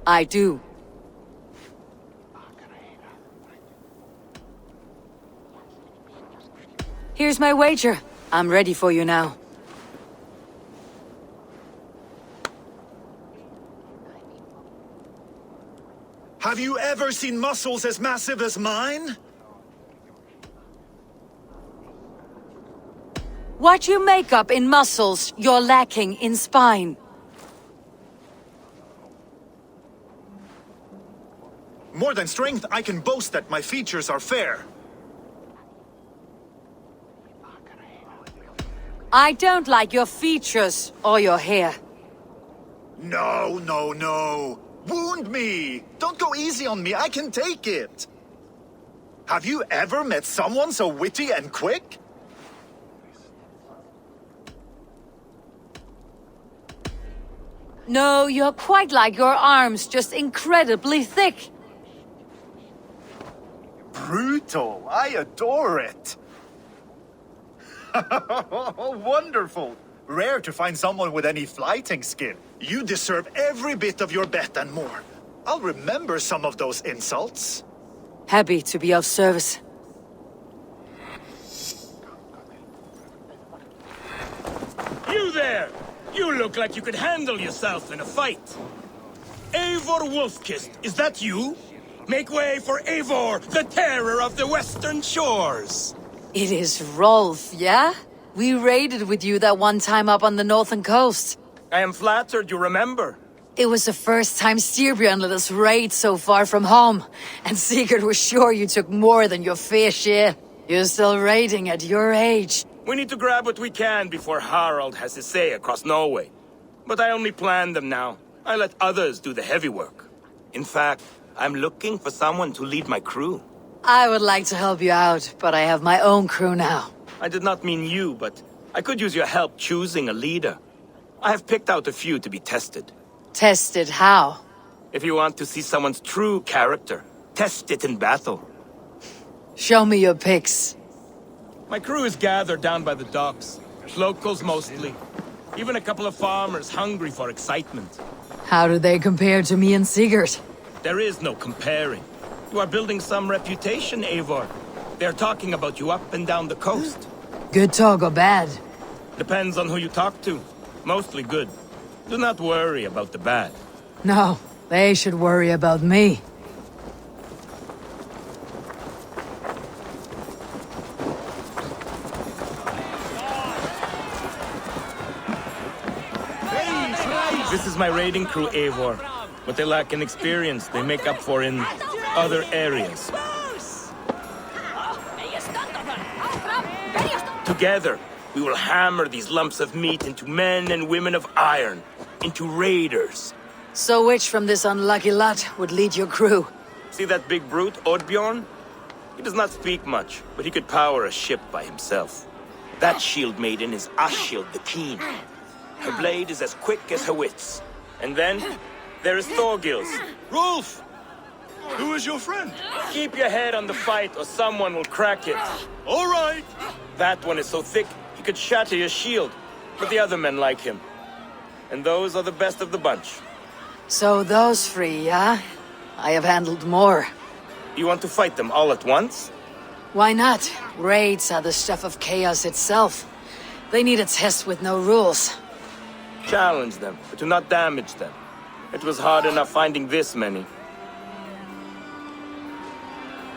I do. Here's my wager. I'm ready for you now. Have you ever seen muscles as massive as mine? What you make up in muscles, you're lacking in spine. More than strength, I can boast that my features are fair. I don't like your features or your hair. No, no, no. Wound me! Don't go easy on me, I can take it! Have you ever met someone so witty and quick? No, you're quite like your arms, just incredibly thick. Brutal, I adore it! Wonderful! Rare to find someone with any fighting skill. You deserve every bit of your bet and more. I'll remember some of those insults. Happy to be of service. You there! You look like you could handle yourself in a fight. Eivor Wolfkist, is that you? Make way for Eivor, the terror of the western shores! It is Rolf, yeah? We raided with you that one time up on the northern coast. I am flattered you remember. It was the first time Styrbjörn let us raid so far from home, and Sigurd was sure you took more than your fair share. You're still raiding at your age. We need to grab what we can before Harald has his say across Norway. But I only plan them now. I let others do the heavy work. In fact, I'm looking for someone to lead my crew. I would like to help you out, but I have my own crew now. I did not mean you, but I could use your help choosing a leader. I have picked out a few to be tested. Tested how? If you want to see someone's true character, test it in battle. Show me your picks. My crew is gathered down by the docks. Locals mostly. Even a couple of farmers hungry for excitement. How do they compare to me and Sigurd? There is no comparing. You are building some reputation, Eivor. They're talking about you up and down the coast. Good talk or bad? Depends on who you talk to. Mostly good. Do not worry about the bad. No, they should worry about me. This is my raiding crew, Eivor. What they lack in experience, they make up for in other areas. Together, we will hammer these lumps of meat into men and women of iron, into raiders. So which from this unlucky lot would lead your crew? See that big brute, Oddbjorn? He does not speak much, but he could power a ship by himself. That shield maiden is Ashild the Keen. Her blade is as quick as her wits. And then, there is Thorgils. Rolf! Who is your friend? Keep your head on the fight or someone will crack it. All right. That one is so thick, he could shatter your shield. But the other men like him. And those are the best of the bunch. So those three, yeah? I have handled more. You want to fight them all at once? Why not? Raids are the stuff of chaos itself. They need a test with no rules. Challenge them, but do not damage them. It was hard enough finding this many.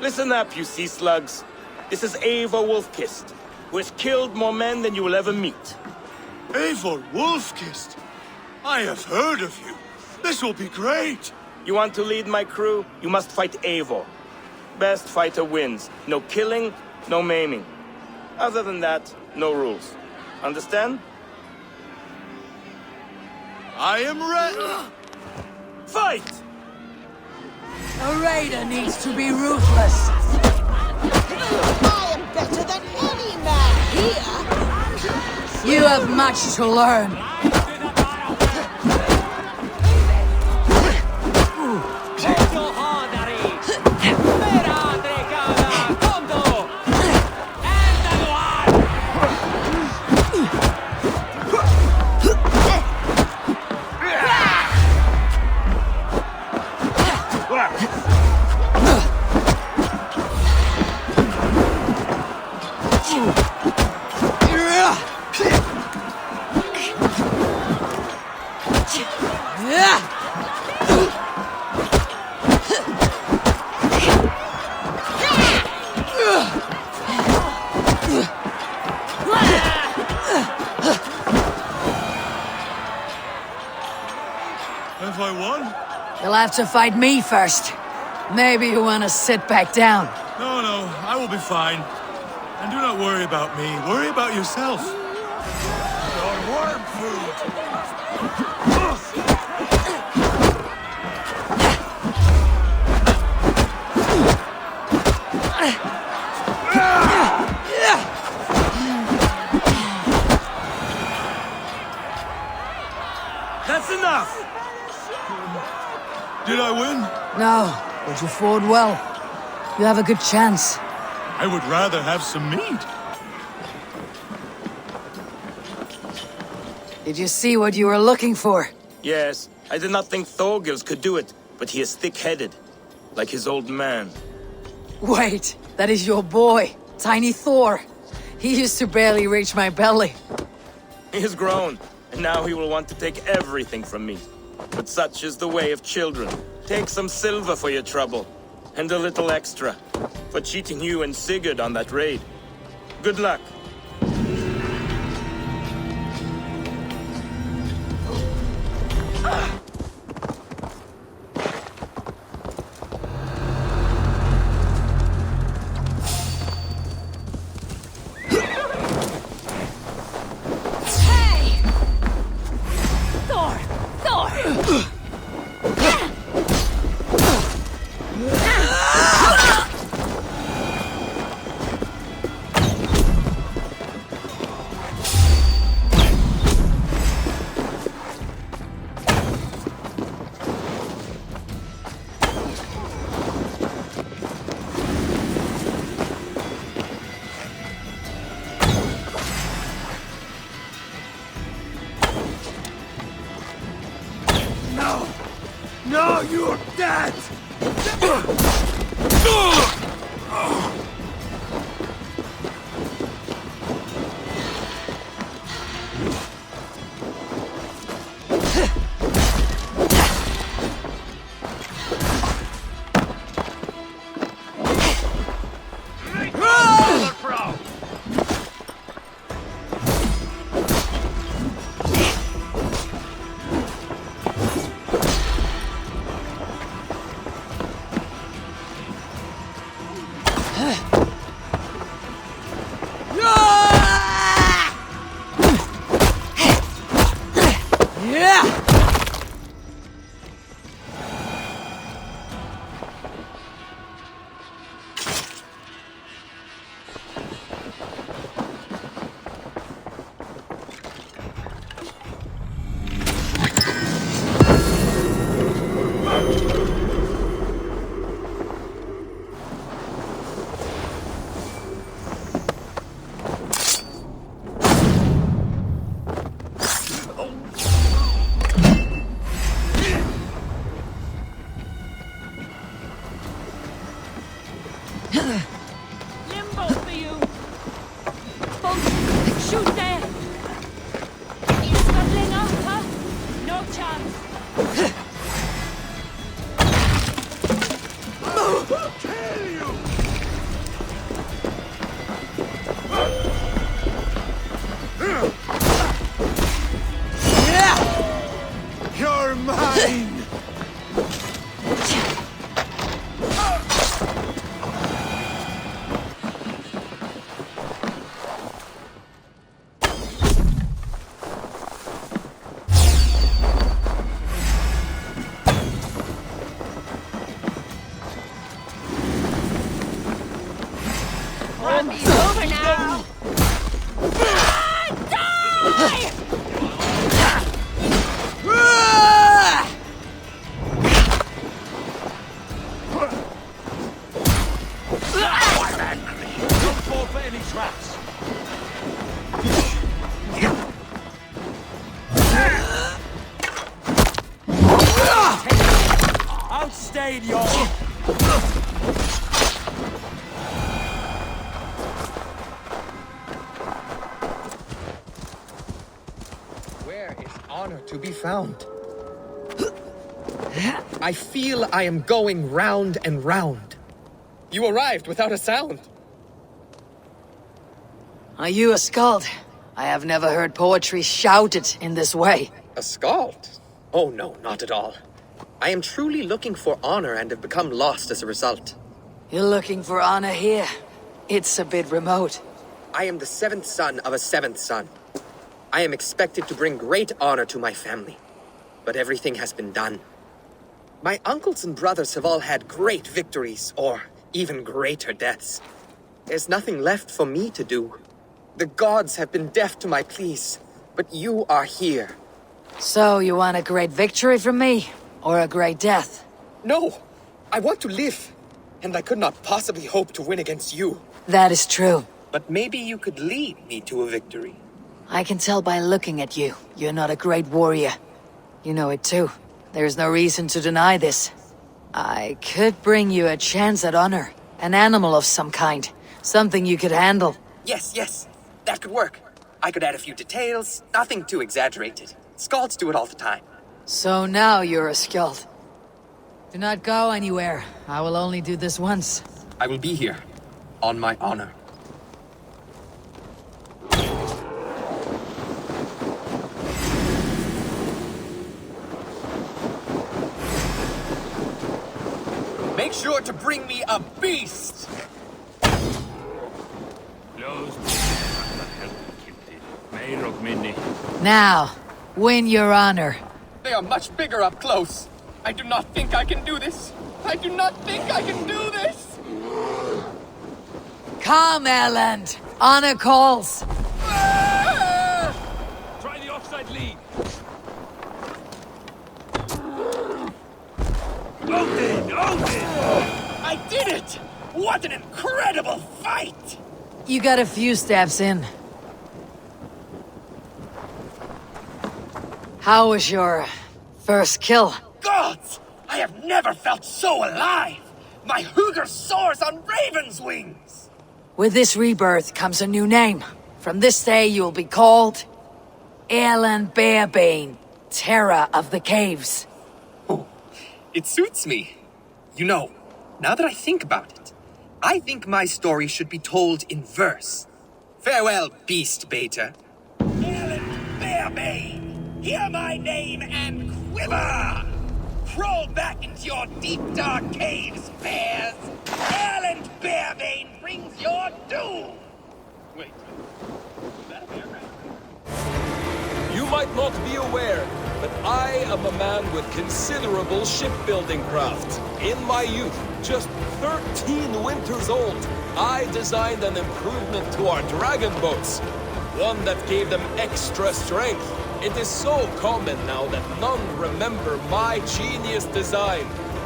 Listen up, you sea slugs. This is Eivor Wolfkist, who has killed more men than you will ever meet. Eivor Wolfkist? I have heard of you. This will be great. You want to lead my crew? You must fight Eivor. Best fighter wins. No killing, no maiming. Other than that, no rules. Understand? I am ready. Fight! A raider needs to be ruthless. I am better than any man here. You have much to learn. You'll have to fight me first. Maybe you want to sit back down. No, I will be fine. And do not worry about me. Worry about yourself. Your worm food! That's enough! Did I win? No, but you fought well. You have a good chance. I would rather have some meat. Did you see what you were looking for? Yes, I did not think Thorgils could do it, but he is thick-headed, like his old man. Wait, that is your boy, Tiny Thor. He used to barely reach my belly. He has grown, and now he will want to take everything from me. But such is the way of children. Take some silver for your trouble, and a little extra, for cheating you and Sigurd on that raid. Good luck. No, you're dead! Limbo for you! Both shoot there! You scuttling up, huh? No chance! Kill you! You're mine! It's over now! Die! I'm angry. Don't fall for any traps. Outstayed, y'all! Where is honor to be found? I feel I am going round and round. You arrived without a sound. Are you a skald? I have never heard poetry shouted in this way. A skald? Oh no, not at all. I am truly looking for honor and have become lost as a result. You're looking for honor here? It's a bit remote. I am the 7th son of a 7th son. I am expected to bring great honor to my family. But everything has been done. My uncles and brothers have all had great victories, or even greater deaths. There's nothing left for me to do. The gods have been deaf to my pleas, but you are here. So you want a great victory from me? Or a great death? No! I want to live. And I could not possibly hope to win against you. That is true. But maybe you could lead me to a victory. I can tell by looking at you. You're not a great warrior. You know it too. There's no reason to deny this. I could bring you a chance at honor. An animal of some kind. Something you could handle. Yes. That could work. I could add a few details. Nothing too exaggerated. Skalds do it all the time. So now you're a skald. Do not go anywhere. I will only do this once. I will be here. On my honor. Make sure to bring me a beast! Now, win your honor. They are much bigger up close. I do not think I can do this. I do not think I can do this! Come, Erland. Honor calls. Try the offside lead. Odin! I did it! What an incredible fight! You got a few steps in. How was your first kill? Gods! I have never felt so alive! My Hugr soars on raven's wings! With this rebirth comes a new name. From this day you'll be called Erland Barebane, Terror of the Caves. Oh, it suits me. You know, now that I think about it, I think my story should be told in verse. Farewell, beast baiter. Erland Barebane, hear my name and quiver! Crawl back into your deep, dark caves, bears! Erland Barebane brings your doom! Wait. Is that a bear? You might not be aware, but I am a man with considerable shipbuilding craft. In my youth, just 13 winters old, I designed an improvement to our dragon boats. One that gave them extra strength. It is so common now that none remember my genius design.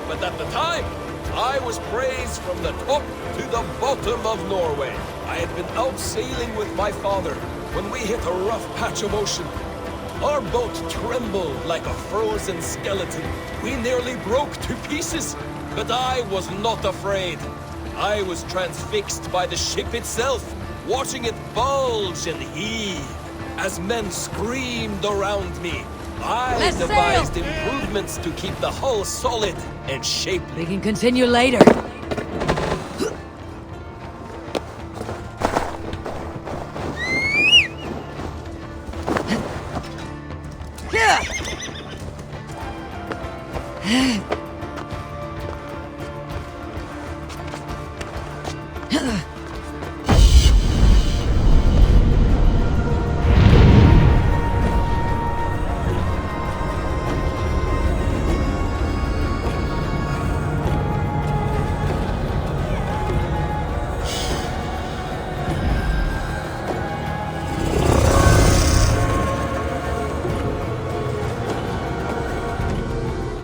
But at the time, I was praised from the top to the bottom of Norway. I had been out sailing with my father when we hit a rough patch of ocean. Our boat trembled like a frozen skeleton. We nearly broke to pieces, but I was not afraid. I was transfixed by the ship itself, watching it bulge and heave. As men screamed around me, I devised improvements to keep the hull solid and shapely. We can continue later.